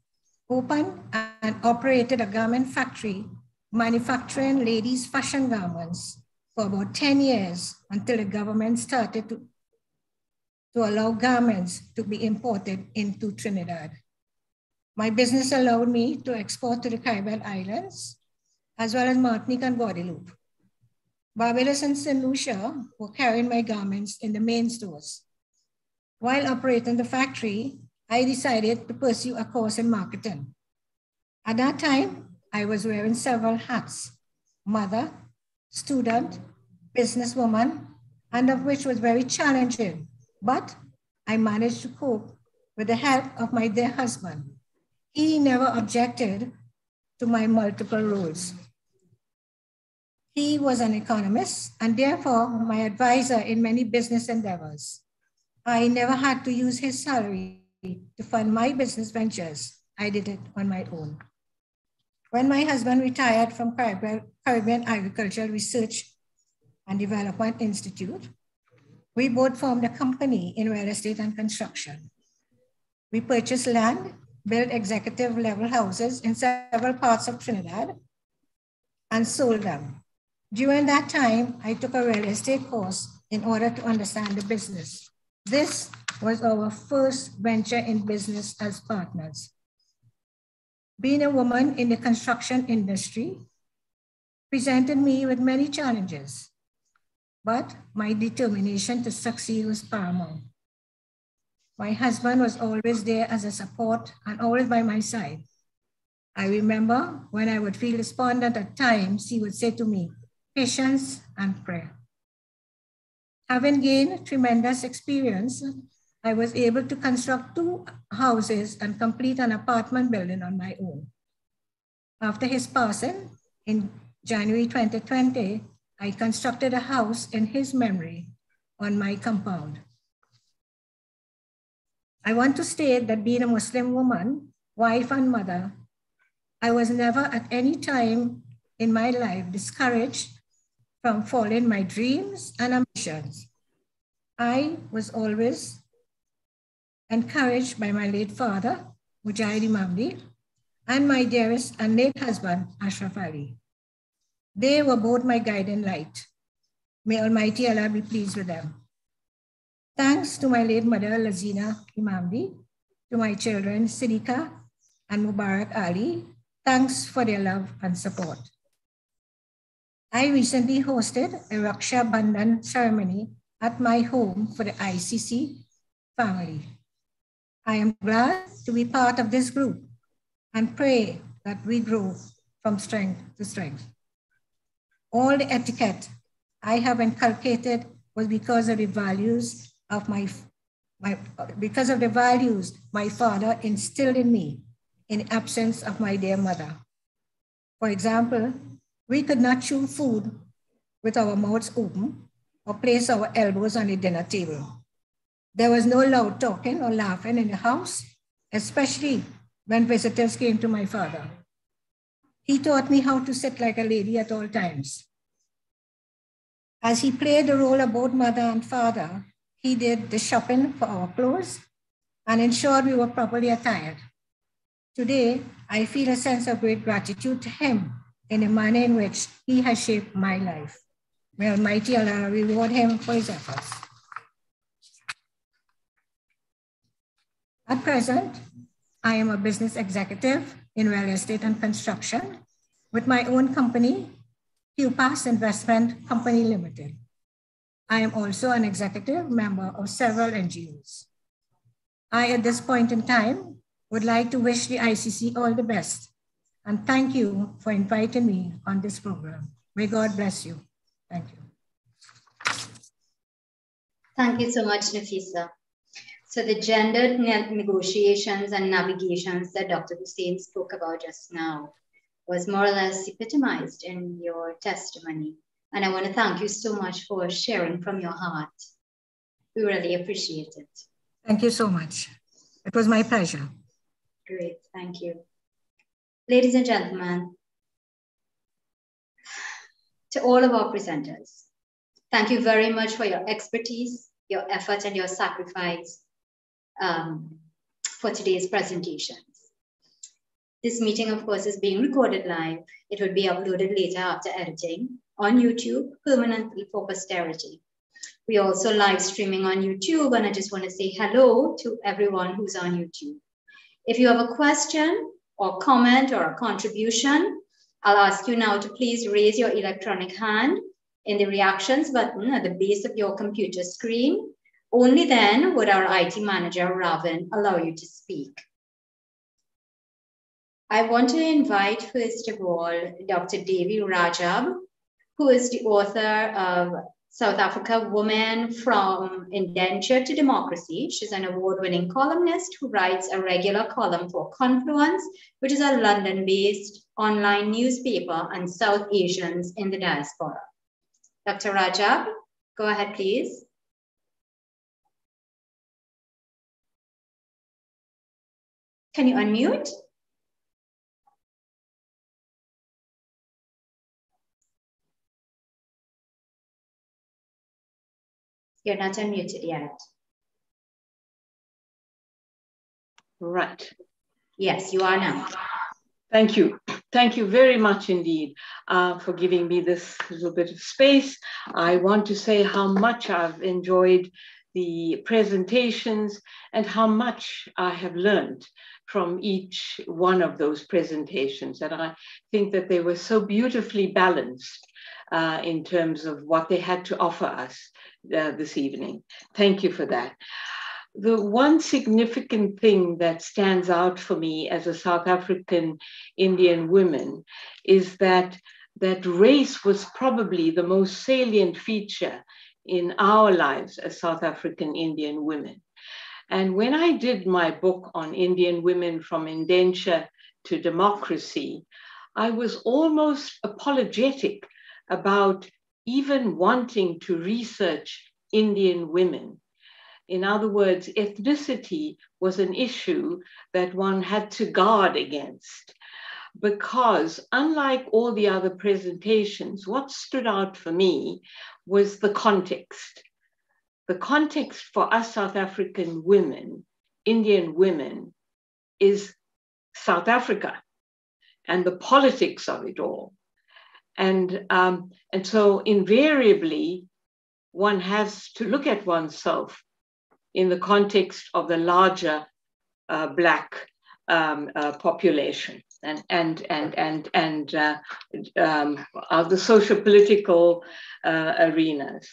I: opened and operated a garment factory, manufacturing ladies' fashion garments for about 10 years until the government started to allow garments to be imported into Trinidad. My business allowed me to export to the Caribbean islands, as well as Martinique and Guadeloupe. Barbados and St. Lucia were carrying my garments in the main stores. While operating the factory, I decided to pursue a course in marketing. At that time, I was wearing several hats: mother, student, businesswoman, and of which was very challenging, but I managed to cope with the help of my dear husband. He never objected to my multiple roles. He was an economist and therefore my advisor in many business endeavors. I never had to use his salary to fund my business ventures. I did it on my own. When my husband retired from Caribbean Agricultural Research and Development Institute, we both formed a company in real estate and construction. We purchased land, built executive level houses in several parts of Trinidad, and sold them. During that time, I took a real estate course in order to understand the business. This was our first venture in business as partners. Being a woman in the construction industry presented me with many challenges, but my determination to succeed was paramount. My husband was always there as a support and always by my side. I remember when I would feel despondent at times, he would say to me, patience and prayer. Having gained tremendous experience, I was able to construct 2 houses and complete an apartment building on my own. After his passing in January 2020, I constructed a house in his memory on my compound. I want to state that being a Muslim woman, wife and mother, I was never at any time in my life discouraged from following my dreams and ambitions. I was always encouraged by my late father, Mujahid Imamdi, and my dearest and late husband, Ashraf Ali. They were both my guiding light. May Almighty Allah be pleased with them. Thanks to my late mother, Lazina Imamdi, to my children, Sidika and Mubarak Ali. Thanks for their love and support. I recently hosted a Raksha Bandhan ceremony at my home for the ICC family. I am glad to be part of this group and pray that we grow from strength to strength. All the etiquette I have inculcated was because of the values of my father instilled in me in the absence of my dear mother. For example, we could not chew food with our mouths open or place our elbows on the dinner table. There was no loud talking or laughing in the house, especially when visitors came to my father. He taught me how to sit like a lady at all times. As he played the role of both mother and father, he did the shopping for our clothes and ensured we were properly attired. Today, I feel a sense of great gratitude to him in the manner in which he has shaped my life. May Almighty Allah reward him for his efforts. At present, I am a business executive in real estate and construction with my own company, QPAS Investment Company Limited. I am also an executive member of several NGOs. I, at this point in time, would like to wish the ICC all the best and thank you for inviting me on this program. May God bless you. Thank you.
C: Thank you so much, Nafisa. So the gendered negotiations and navigations that Dr. Hussain spoke about just now was more or less epitomized in your testimony. And I want to thank you so much for sharing from your heart. We really appreciate it.
I: Thank you so much. It was my pleasure.
C: Great, thank you. Ladies and gentlemen, to all of our presenters, thank you very much for your expertise, your effort, and your sacrifice for today's presentations. This meeting, of course, is being recorded live. It will be uploaded later after editing on YouTube permanently for posterity. We are also live streaming on YouTube, and I just want to say hello to everyone who's on YouTube. If you have a question or comment or a contribution, I'll ask you now to please raise your electronic hand in the reactions button at the base of your computer screen. Only then would our IT manager, Ravin, allow you to speak. I want to invite, first of all, Dr. Devi Rajab, who is the author of South Africa Woman from Indenture to Democracy. She's an award-winning columnist who writes a regular column for Confluence, which is a London-based online newspaper on South Asians in the diaspora. Dr. Rajab, go ahead, please. Can you unmute? You're not unmuted yet.
J: Right.
C: Yes, you are now.
J: Thank you. Thank you very much indeed for giving me this little bit of space. I want to say how much I've enjoyed the presentations and how much I have learned from each one of those presentations. And I think that they were so beautifully balanced in terms of what they had to offer us this evening. Thank you for that. The one significant thing that stands out for me as a South African Indian woman is that race was probably the most salient feature in our lives as South African Indian women. And when I did my book on Indian women from indenture to democracy, I was almost apologetic about even wanting to research Indian women. In other words, ethnicity was an issue that one had to guard against, because unlike all the other presentations, what stood out for me was the context. The context for us South African women, Indian women, is South Africa. and the politics of it all. And so invariably, one has to look at oneself in the context of the larger Black population and of the socio-political arenas.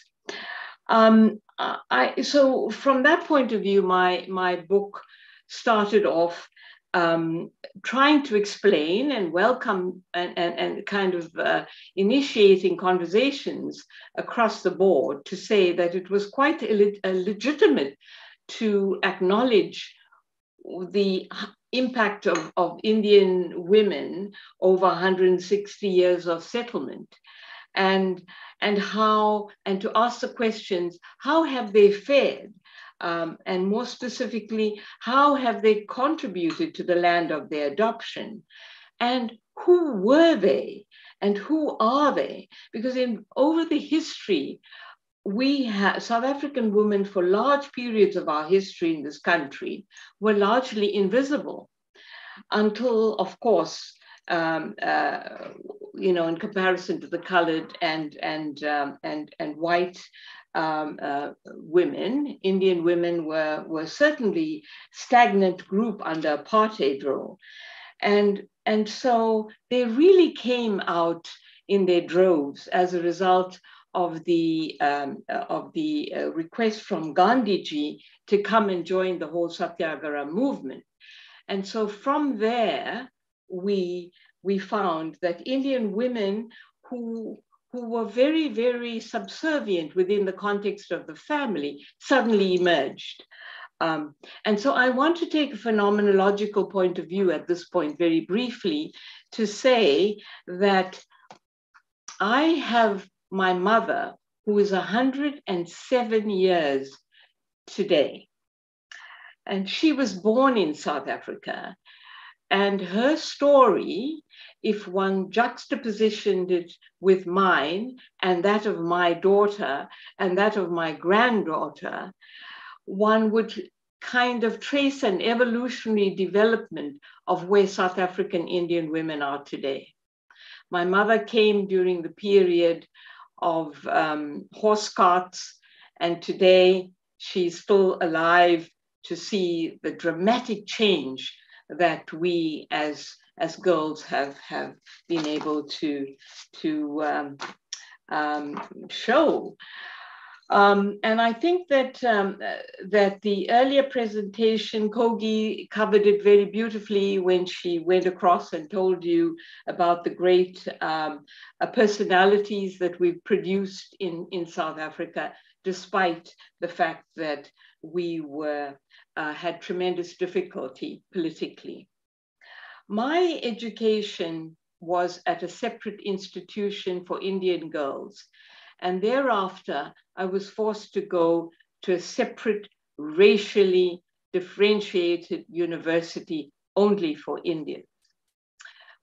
J: So from that point of view, my book started off trying to explain and welcome and kind of initiating conversations across the board to say that it was quite legitimate to acknowledge the impact of Indian women over 160 years of settlement, and to ask the questions, how have they fared? And more specifically, how have they contributed to the land of their adoption? And who were they? And who are they? Because over the history, we have South African women for large periods of our history in this country were largely invisible until, of course, in comparison to the colored and white women, Indian women were certainly stagnant group under apartheid rule. And so they really came out in their droves as a result of the request from Gandhiji to come and join the whole Satyagraha movement. And so from there, we found that Indian women who were very, very subservient within the context of the family suddenly emerged. And so I want to take a phenomenological point of view at this point very briefly to say that I have my mother, who is 107 years today. And she was born in South Africa. And her story, if one juxtapositioned it with mine and that of my daughter and that of my granddaughter, one would kind of trace an evolutionary development of where South African Indian women are today. My mother came during the period of horse carts, and today she's still alive to see the dramatic change that we as girls have been able to show. And I think that the earlier presentation, Kogi covered it very beautifully when she went across and told you about the great personalities that we've produced in South Africa, despite the fact that we had tremendous difficulty politically. My education was at a separate institution for Indian girls. And thereafter, I was forced to go to a separate racially differentiated university only for Indians.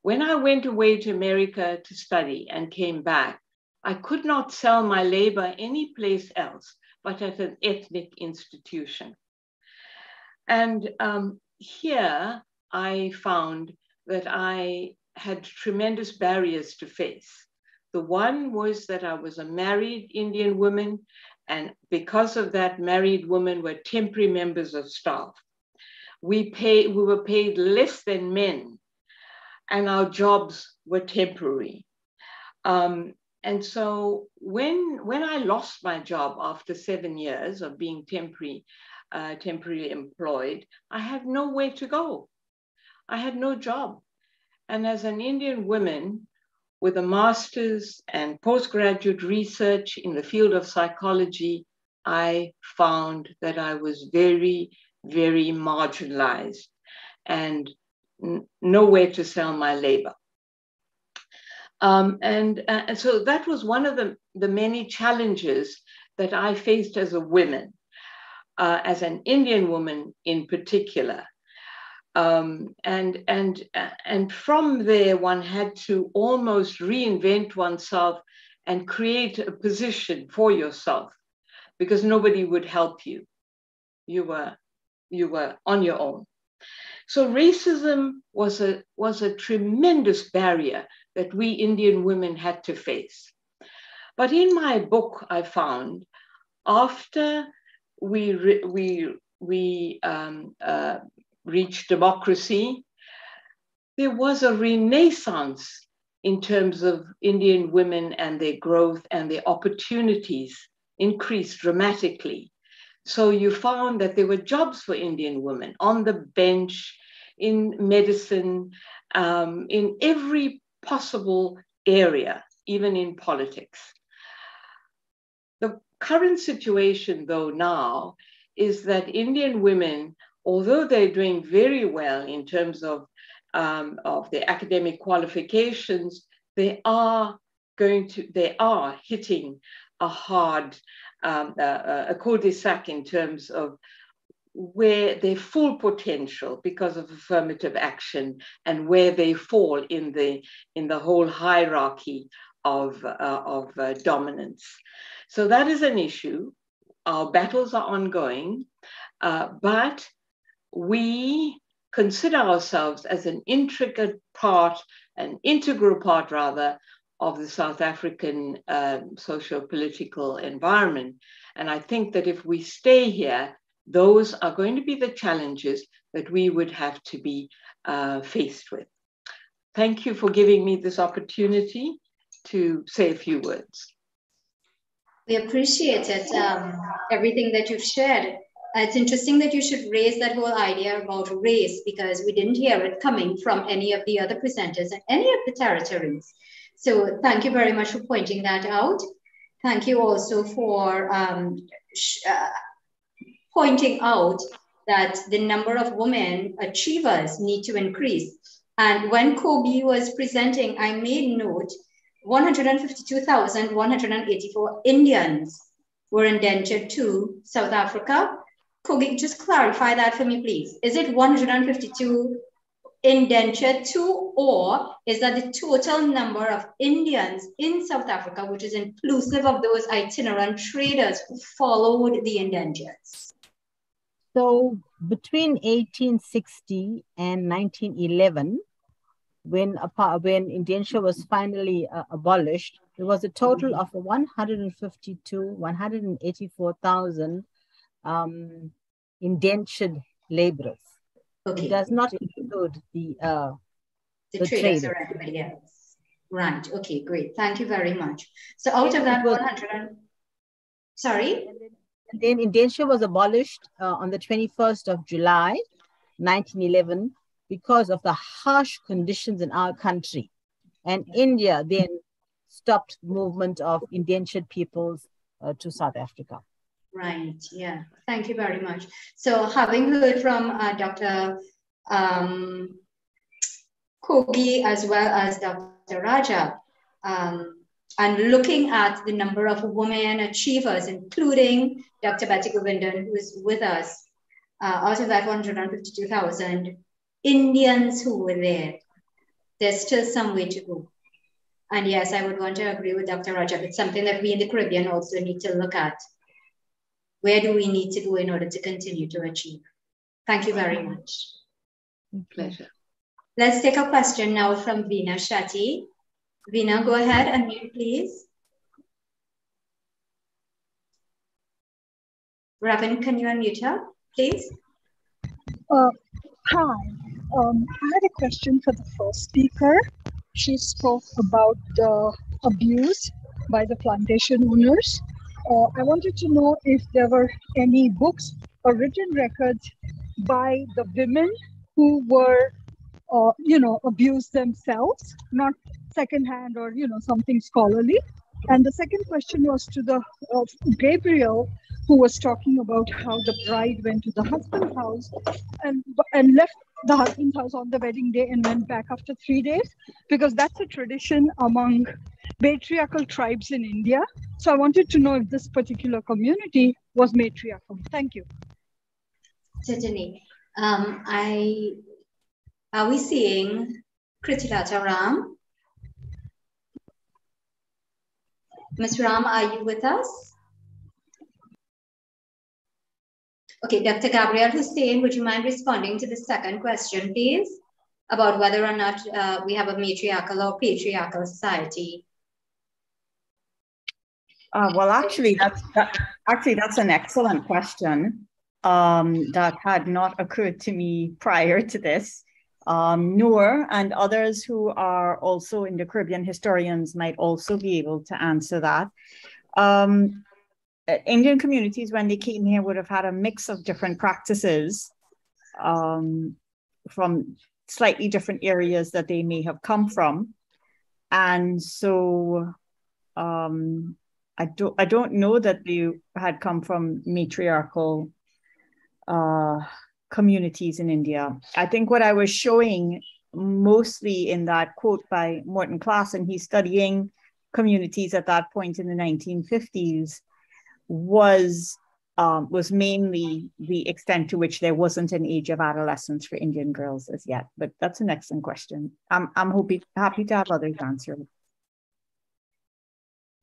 J: When I went away to America to study and came back, I could not sell my labor any place else but at an ethnic institution. And here I found that I had tremendous barriers to face. The one was that I was a married Indian woman, and because of that, married women were temporary members of staff. We were paid less than men, and our jobs were temporary. And so when I lost my job after 7 years of being temporarily employed, I had nowhere to go. I had no job. And as an Indian woman with a master's and postgraduate research in the field of psychology, I found that I was very, very marginalized and nowhere to sell my labor. And so that was one of the many challenges that I faced as a woman, as an Indian woman in particular. And from there, one had to almost reinvent oneself and create a position for yourself because nobody would help you. You were on your own. So racism was a tremendous barrier that we Indian women had to face. But in my book, I found after we reached democracy, there was a renaissance in terms of Indian women, and their growth and their opportunities increased dramatically. So you found that there were jobs for Indian women on the bench, in medicine, in every possible area, even in politics. The current situation, though, now is that Indian women, although they're doing very well in terms of their academic qualifications, they are hitting a hard a cul-de-sac in terms of where their full potential, because of affirmative action, and where they fall in the whole hierarchy of dominance. So that is an issue. Our battles are ongoing, but we consider ourselves as an integral part of the South African socio-political environment. And I think that if we stay here, those are going to be the challenges that we would have to be faced with. Thank you for giving me this opportunity to say a few words.
C: We appreciate it, everything that you've shared. It's interesting that you should raise that whole idea about race, because we didn't hear it coming from any of the other presenters in any of the territories. So thank you very much for pointing that out. Thank you also for pointing out that the number of women achievers need to increase. And when Kogi was presenting, I made note 152,184 Indians were indentured to South Africa. Kogi, just clarify that for me, please. Is it 152 indentured to, or is that the total number of Indians in South Africa, which is inclusive of those itinerant traders who followed the indentures?
E: So between 1860 and 1911, when indenture was finally abolished, there was a total of 184,000 indentured laborers.
C: Okay.
E: It does not include the
C: traders or everybody else. Right. Okay, great. Thank you very much. So out of that 100, sorry?
E: And then indenture was abolished on the 21st of July, 1911, because of the harsh conditions in our country. And India then stopped movement of indentured peoples to South Africa.
C: Right, yeah, thank you very much. So having heard from Dr. Kogi as well as Dr. Raja, and looking at the number of women achievers, including Dr. Betty Govindan, who is with us, out of that 152,000 Indians who were there, there's still some way to go. And yes, I would want to agree with Dr. Raja. It's something that we in the Caribbean also need to look at. Where do we need to go in order to continue to achieve? Thank you very much.
J: Pleasure.
C: Let's take a question now from Veena Shetty. Veena, go ahead, unmute, please. Ravin, can you unmute her, please?
K: Hi. I had a question for the first speaker. She spoke about the abuse by the plantation owners. I wanted to know if there were any books or written records by the women who were, abused themselves, not secondhand or, something scholarly. And the second question was to the Gabriel, who was talking about how the bride went to the husband's house and left the husband's house on the wedding day and went back after 3 days, because that's a tradition among matriarchal tribes in India. So I wanted to know if this particular community was matriarchal. Thank you.
C: Certainly. Are we seeing Kritilata Ram? Ms. Ram, are you with us? Okay, Dr. Gabriel Hussein, would you mind responding to the second question, please, about whether or not we have a matriarchal or patriarchal society?
G: Well, actually, that's an excellent question that had not occurred to me prior to this. Noor and others who are also Indo-Caribbean historians might also be able to answer that. Indian communities, when they came here, would have had a mix of different practices from slightly different areas that they may have come from. And so I don't know that they had come from matriarchal communities in India. I think what I was showing mostly in that quote by Morton Klassen, he's studying communities at that point in the 1950s, was mainly the extent to which there wasn't an age of adolescence for Indian girls as yet. But that's an excellent question. I'm happy to have others answer it.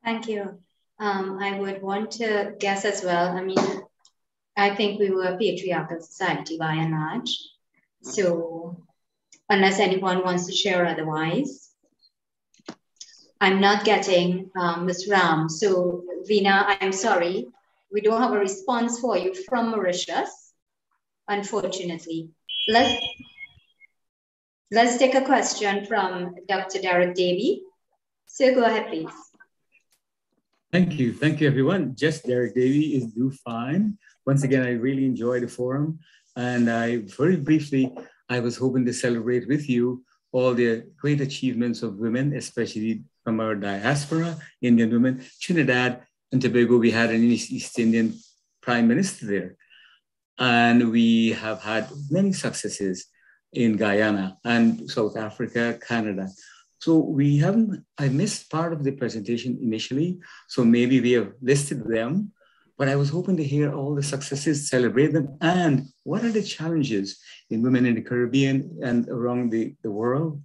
C: Thank you. I would want to guess as well. I mean, I think we were a patriarchal society by and large. So unless anyone wants to share otherwise, I'm not getting Ms. Ram. So Veena, I'm sorry. We don't have a response for you from Mauritius, unfortunately. Let's take a question from Dr. Derek Davey. So go ahead, please.
L: Thank you, everyone. Just Derek Davey is do fine. Once again, I really enjoyed the forum. And very briefly, I was hoping to celebrate with you all the great achievements of women, especially from our diaspora, Indian women. Trinidad and Tobago, we had an East Indian Prime Minister there. And we have had many successes in Guyana and South Africa, Canada. So I missed part of the presentation initially, so maybe we have listed them, but I was hoping to hear all the successes, celebrate them, and what are the challenges in women in the Caribbean and around the world,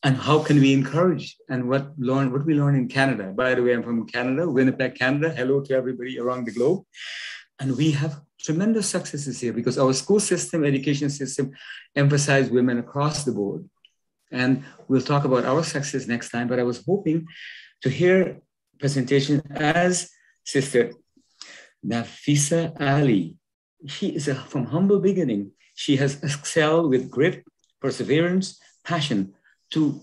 L: and how can we encourage, and what we learn in Canada. By the way, I'm from Canada, Winnipeg, Canada. Hello to everybody around the globe. And we have tremendous successes here because our school system, education system, emphasize women across the board. And we'll talk about our success next time, but I was hoping to hear presentation as Sister Nafisa Ali. She is from humble beginning. She has excelled with grit, perseverance, passion to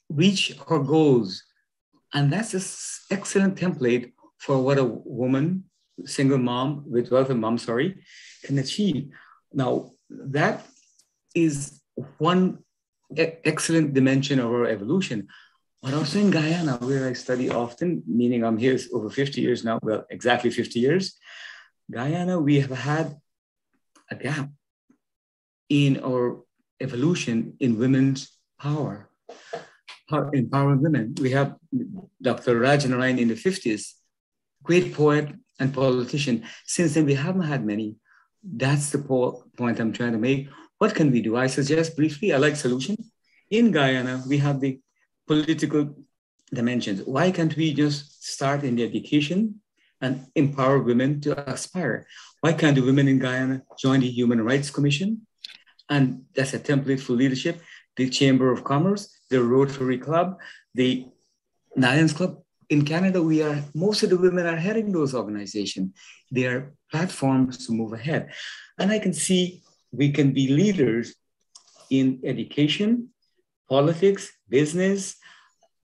L: reach her goals. And that's an excellent template for what a woman, single mom, with wealth of mom, can achieve. Now, that is one excellent dimension of our evolution. But also in Guyana, where I study often, meaning I'm here over 50 years now, well, exactly 50 years, Guyana, we have had a gap in our evolution in women's power, empowering women. We have Dr. Rajanarayan in the 50s, great poet and politician. Since then, we haven't had many. That's the point I'm trying to make. What can we do? I suggest briefly, I like solution. In Guyana, we have the political dimensions. Why can't we just start in the education and empower women to aspire? Why can't the women in Guyana join the Human Rights Commission? And that's a template for leadership. The Chamber of Commerce, the Rotary Club, the Lions Club. In Canada, most of the women are heading those organizations. They are platforms to move ahead. And I can see we can be leaders in education, politics, business,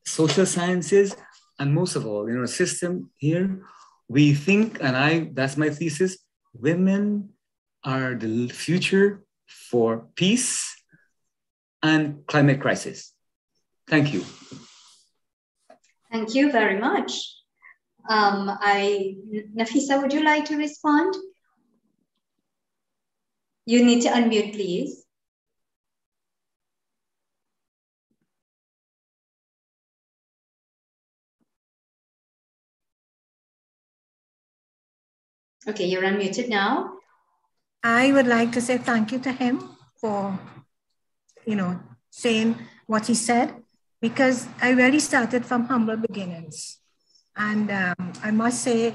L: social sciences, and most of all, in our system here, we think, and that's my thesis, women are the future for peace and climate crisis. Thank you.
C: Thank you very much. Nafisa, would you like to respond? You need to unmute, please. Okay, you're unmuted now.
I: I would like to say thank you to him for, saying what he said, because I really started from humble beginnings. And I must say,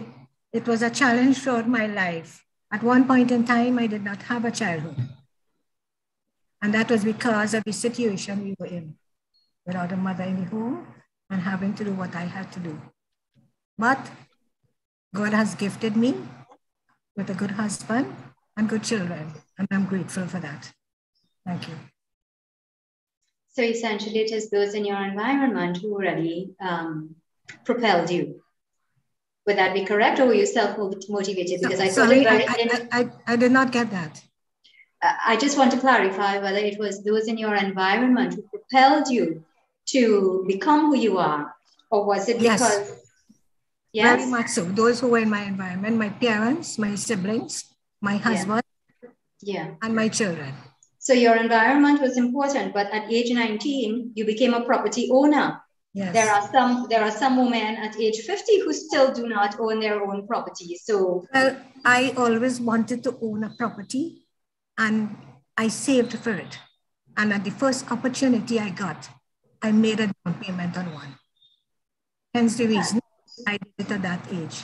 I: it was a challenge throughout my life. At one point in time, I did not have a childhood. And that was because of the situation we were in, without a mother in the home and having to do what I had to do. But God has gifted me with a good husband and good children, and I'm grateful for that. Thank you.
C: So essentially, it is those in your environment who really propelled you. Would that be correct, or were you self-motivated? Because
I: I did not get that.
C: I just want to clarify whether it was those in your environment who propelled you to become who you are, or was it because... Yes,
I: very much so. Those who were in my environment, my parents, my siblings, my husband, and my children.
C: So your environment was important, but at age 19, you became a property owner.
I: Yes.
C: There are some women at age 50 who still do not own their own property. So
I: well, I always wanted to own a property, and I saved for it. And at the first opportunity I got, I made a down payment on one. Hence the reason I did it at that age.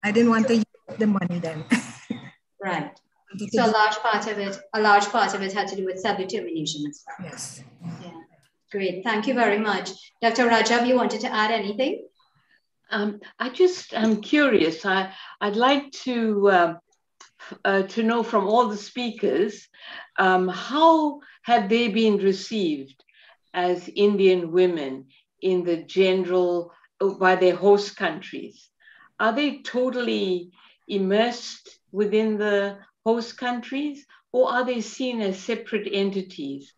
I: I didn't want to use the money then.
C: Right. So a large part of it had to do with self-determination as well.
I: Yes.
C: Yeah. Great. Thank you very much. Dr. Rajab, you wanted to add anything?
J: I'm curious. I'd like to know from all the speakers, how had they been received as Indian women in the general, by their host countries? Are they totally immersed within the host countries, or are they seen as separate entities?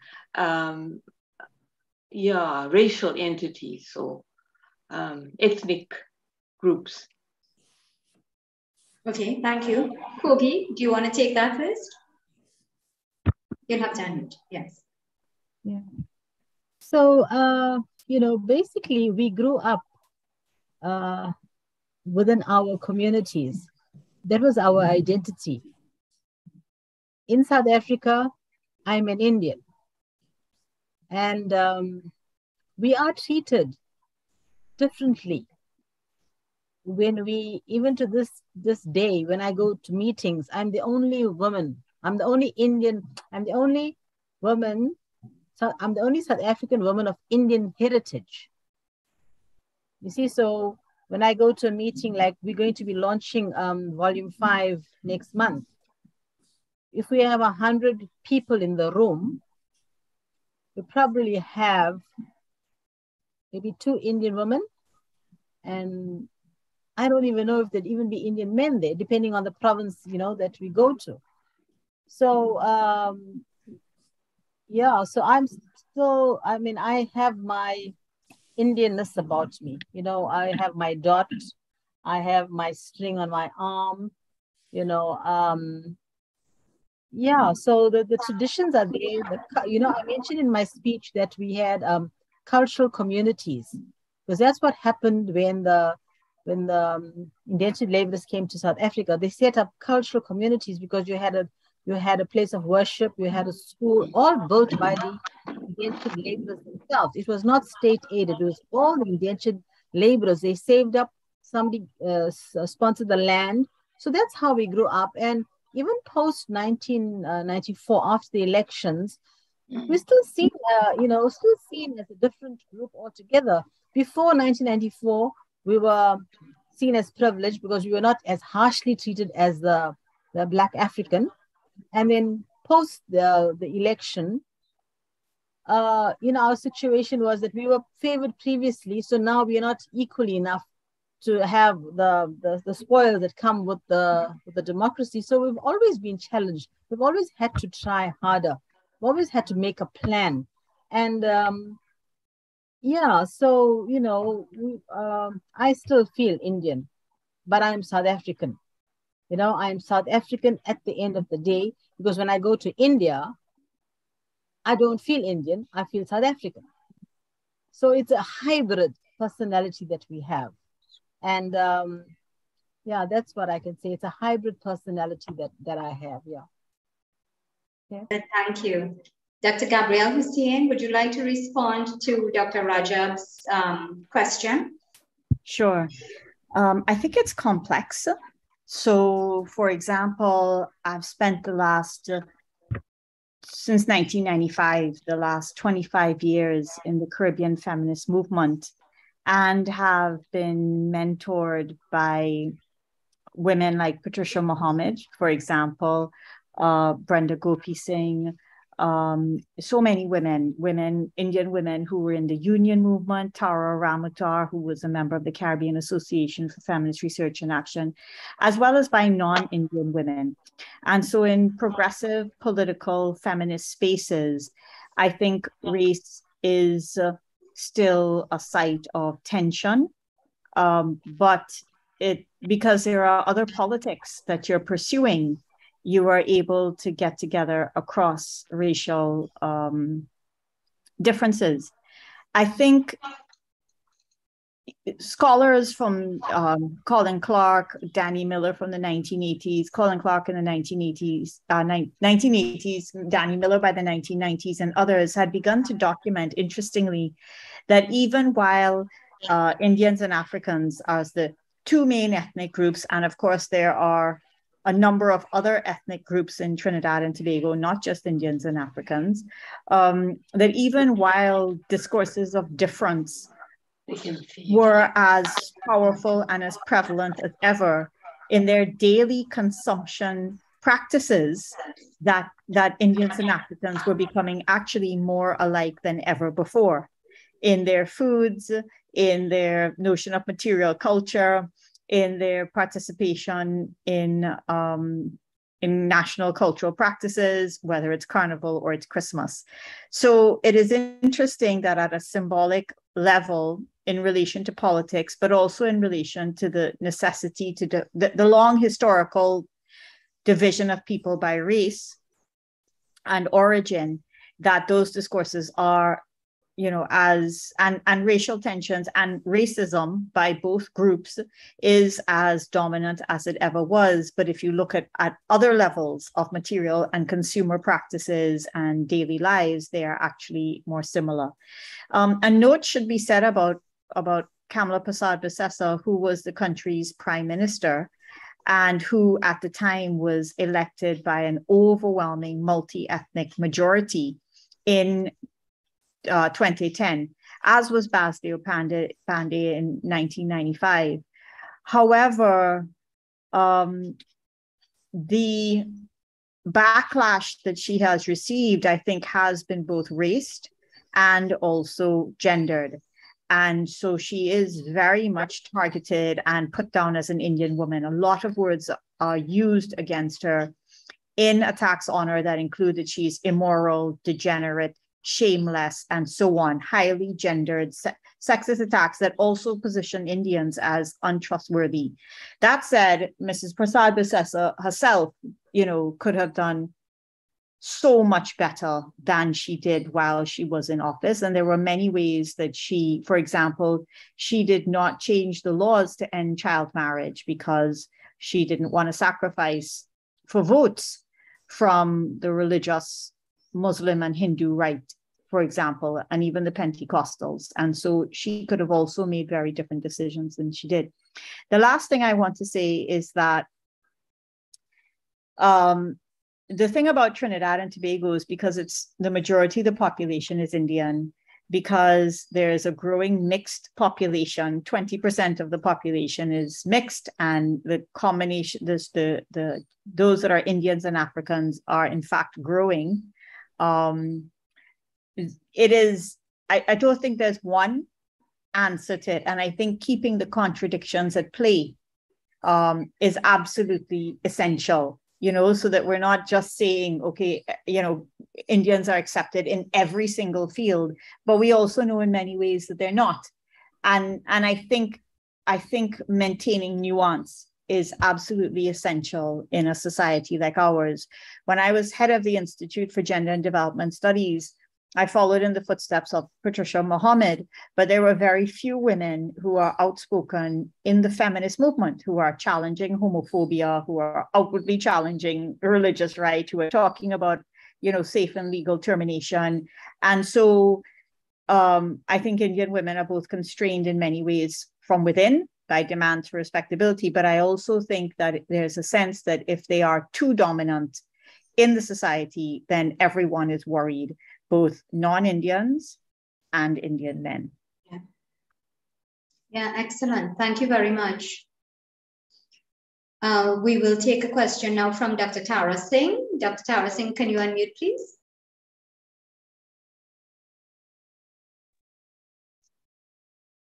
J: Racial entities or ethnic groups.
C: Okay, thank you. Kogi, do you want to take that first? You'll have to unmute, yes.
E: Yeah. So, basically we grew up within our communities. That was our identity. In South Africa, I'm an Indian. And we are treated differently. When even to this day, when I go to meetings, I'm the only woman. I'm the only Indian. I'm the only woman. So I'm the only South African woman of Indian heritage. You see, so when I go to a meeting, like we're going to be launching Volume 5 next month. If we have 100 people in the room, we probably have maybe 2 Indian women, and I don't even know if there'd even be Indian men there, depending on the province, that we go to. So, so I'm still, I have my Indianness about me. I have my dot, I have my string on my arm, so the traditions are there. I mentioned in my speech that we had cultural communities, because that's what happened when the indentured laborers came to South Africa. They set up cultural communities because you had a place of worship, you had a school, all built by the indentured laborers themselves. It was not state aided. It was all the indentured laborers. They saved up, somebody sponsored the land. So that's how we grew up. And even post 1994, after the elections, we're still seen, as a different group altogether. Before 1994, we were seen as privileged because we were not as harshly treated as the Black African. And then post the election, our situation was that we were favored previously, so now we are not equally enough to have the spoils that come with the democracy. So we've always been challenged. We've always had to try harder. We've always had to make a plan. And I still feel Indian, but I'm South African. I'm South African at the end of the day, because when I go to India, I don't feel Indian, I feel South African. So it's a hybrid personality that we have. And that's what I can say. It's a hybrid personality that I have,
C: Thank you. Dr. Gabrielle Hussein, would you like to respond to Dr. Rajab's question?
G: Sure. I think it's complex. So, for example, I've spent since 1995, the last 25 years in the Caribbean feminist movement, and have been mentored by women like Patricia Mohammed, for example, Brenda Gopi Singh, so many women, Indian women who were in the union movement, Tara Ramutar, who was a member of the Caribbean Association for Feminist Research and Action, as well as by non-Indian women. And so in progressive political feminist spaces, I think race is still a site of tension, but because there are other politics that you're pursuing, you are able to get together across racial differences. I think scholars from Colin Clark, Danny Miller from the 1980s, Colin Clark in the 1980s, Danny Miller by the 1990s, and others had begun to document, interestingly, that even while Indians and Africans are the two main ethnic groups, and of course there are a number of other ethnic groups in Trinidad and Tobago, not just Indians and Africans, that even while discourses of difference were as powerful and as prevalent as ever in their daily consumption practices, that Indians and Africans were becoming actually more alike than ever before in their foods, in their notion of material culture, in their participation in national cultural practices, whether it's Carnival or it's Christmas. So it is interesting that at a symbolic level in relation to politics, but also in relation to the necessity to the long historical division of people by race and origin, that those discourses are, and racial tensions and racism by both groups is as dominant as it ever was. But if you look at other levels of material and consumer practices and daily lives, they are actually more similar. A note should be said about Kamla Persad-Bissessar, who was the country's prime minister and who at the time was elected by an overwhelming multi-ethnic majority in 2010, as was Basdeo Pandey in 1995. However, the backlash that she has received, I think, has been both raced and also gendered. And so she is very much targeted and put down as an Indian woman. A lot of words are used against her in attacks on her that include that she's immoral, degenerate, shameless, and so on, highly gendered, sexist attacks that also position Indians as untrustworthy. That said, Mrs. Persad-Bissessar herself, could have done so much better than she did while she was in office. And there were many ways that she, for example, she did not change the laws to end child marriage because she didn't want to sacrifice for votes from the religious Muslim and Hindu right, for example, and even the Pentecostals. And so she could have also made very different decisions than she did. The last thing I want to say is that the thing about Trinidad and Tobago is because it's the majority of the population is Indian, because there's a growing mixed population, 20% of the population is mixed, and the combination, those that are Indians and Africans are in fact growing. It is, I don't think there's one answer to it. And I think keeping the contradictions at play is absolutely essential, so that we're not just saying, okay, Indians are accepted in every single field, but we also know in many ways that they're not. And I think maintaining nuance is absolutely essential in a society like ours. When I was head of the Institute for Gender and Development Studies, I followed in the footsteps of Patricia Mohammed, but there were very few women who are outspoken in the feminist movement, who are challenging homophobia, who are outwardly challenging religious right, who are talking about, safe and legal termination. And so I think Indian women are both constrained in many ways from within, by demands for respectability. But I also think that there's a sense that if they are too dominant in the society, then everyone is worried, both non-Indians and Indian men.
C: Yeah, excellent. Thank you very much. We will take a question now from Dr. Tara Singh. Dr. Tara Singh, can you unmute, please?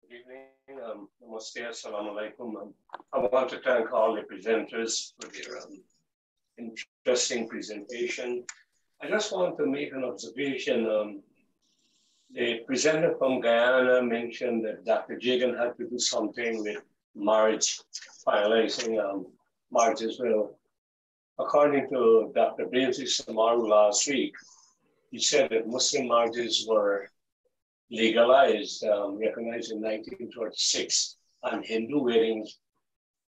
M: Good evening. Namaste, assalamu alaikum. I want to thank all the presenters for their interesting presentation. I just want to make an observation. The presenter from Guyana mentioned that Dr. Jagan had to do something with marriage, finalizing marriage as well. According to Dr. Brinsley Samaru last week, he said that Muslim marriages were legalized, recognized in 1936, and Hindu weddings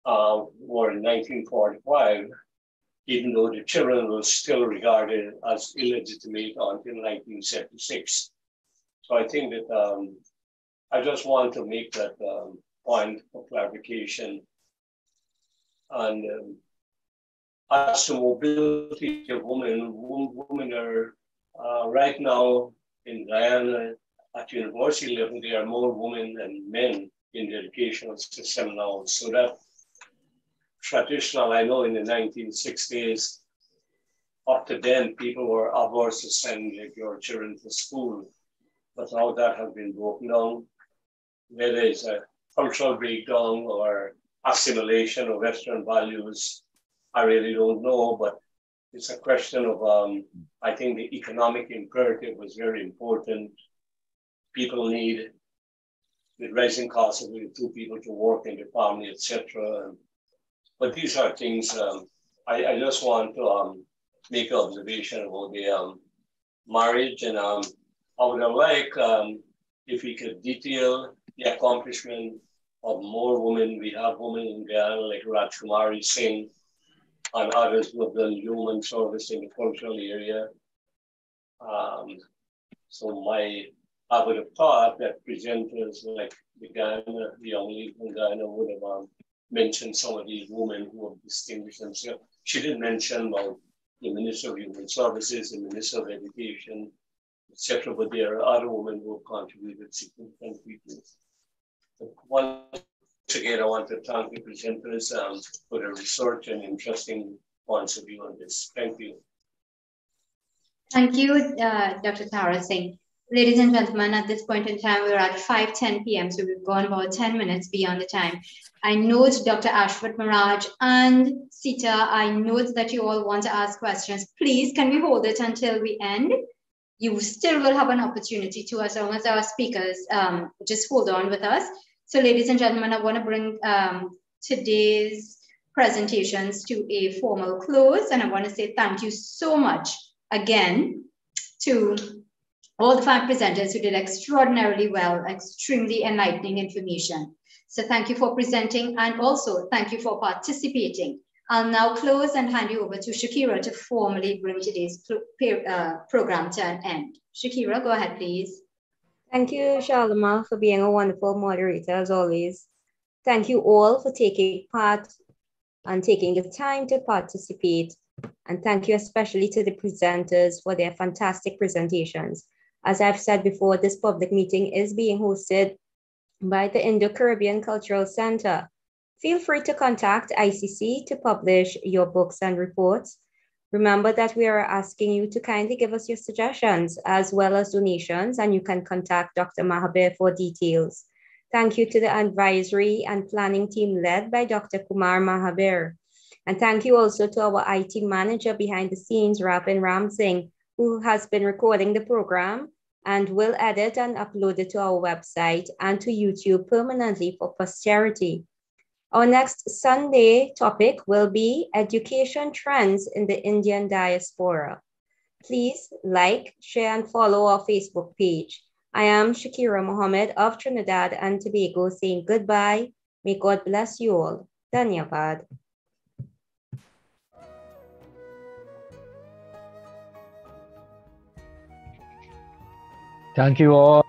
M: were in 1945, even though the children were still regarded as illegitimate until 1976. So I think that I just want to make that point for clarification. And as to mobility of women, women are right now in Guyana at university level, there are more women than men in the educational system now. So that traditional, I know in the 1960s, up to then, people were averse to sending your children to school. But now that has been broken down. Whether it's a cultural breakdown or assimilation of Western values, I really don't know, but it's a question of, I think the economic imperative was very important. People need, with rising costs, of two people to work in the family, etc. But these are things, I just want to make an observation about the marriage, and I would have liked if we could detail the accomplishment of more women. We have women in Guyana like Rajkumari Singh and others who have done human service in the cultural area. So I would have thought that presenters like the young lady from Guyana would have mentioned some of these women who have distinguished themselves. She didn't mention about the Minister of Human Services, the Minister of Education, etc. But there are other women who have contributed significantly. Once again, I want to thank the presenters for the research and interesting points of view on this. Thank you.
C: Thank you, Dr. Tara Singh. Ladies and gentlemen, at this point in time, we're at 5:10 p.m., so we've gone about 10 minutes beyond the time. I note Dr. Ashwat Maraj and Sita, I note that you all want to ask questions. Please, can we hold it until we end? You still will have an opportunity to, as long as our speakers just hold on with us. So ladies and gentlemen, I want to bring today's presentations to a formal close. And I want to say thank you so much again to all the 5 presenters who did extraordinarily well, extremely enlightening information. So thank you for presenting, and also thank you for participating. I'll now close and hand you over to Shakira to formally bring today's program to an end. Shakira, go ahead, please.
B: Thank you, Shalima, for being a wonderful moderator as always. Thank you all for taking part and taking the time to participate. And thank you especially to the presenters for their fantastic presentations. As I've said before, this public meeting is being hosted by the Indo-Caribbean Cultural Center. Feel free to contact ICC to publish your books and reports. Remember that we are asking you to kindly give us your suggestions as well as donations, and you can contact Dr. Mahaber for details. Thank you to the advisory and planning team led by Dr. Kumar Mahaber. And thank you also to our IT manager behind the scenes, Rapin Ram Singh, who has been recording the program and will edit and upload it to our website and to YouTube permanently for posterity. Our next Sunday topic will be education trends in the Indian diaspora. Please like, share, and follow our Facebook page. I am Shakira Mohammed of Trinidad and Tobago saying goodbye. May God bless you all. Dhanyavad.
A: Thank you all.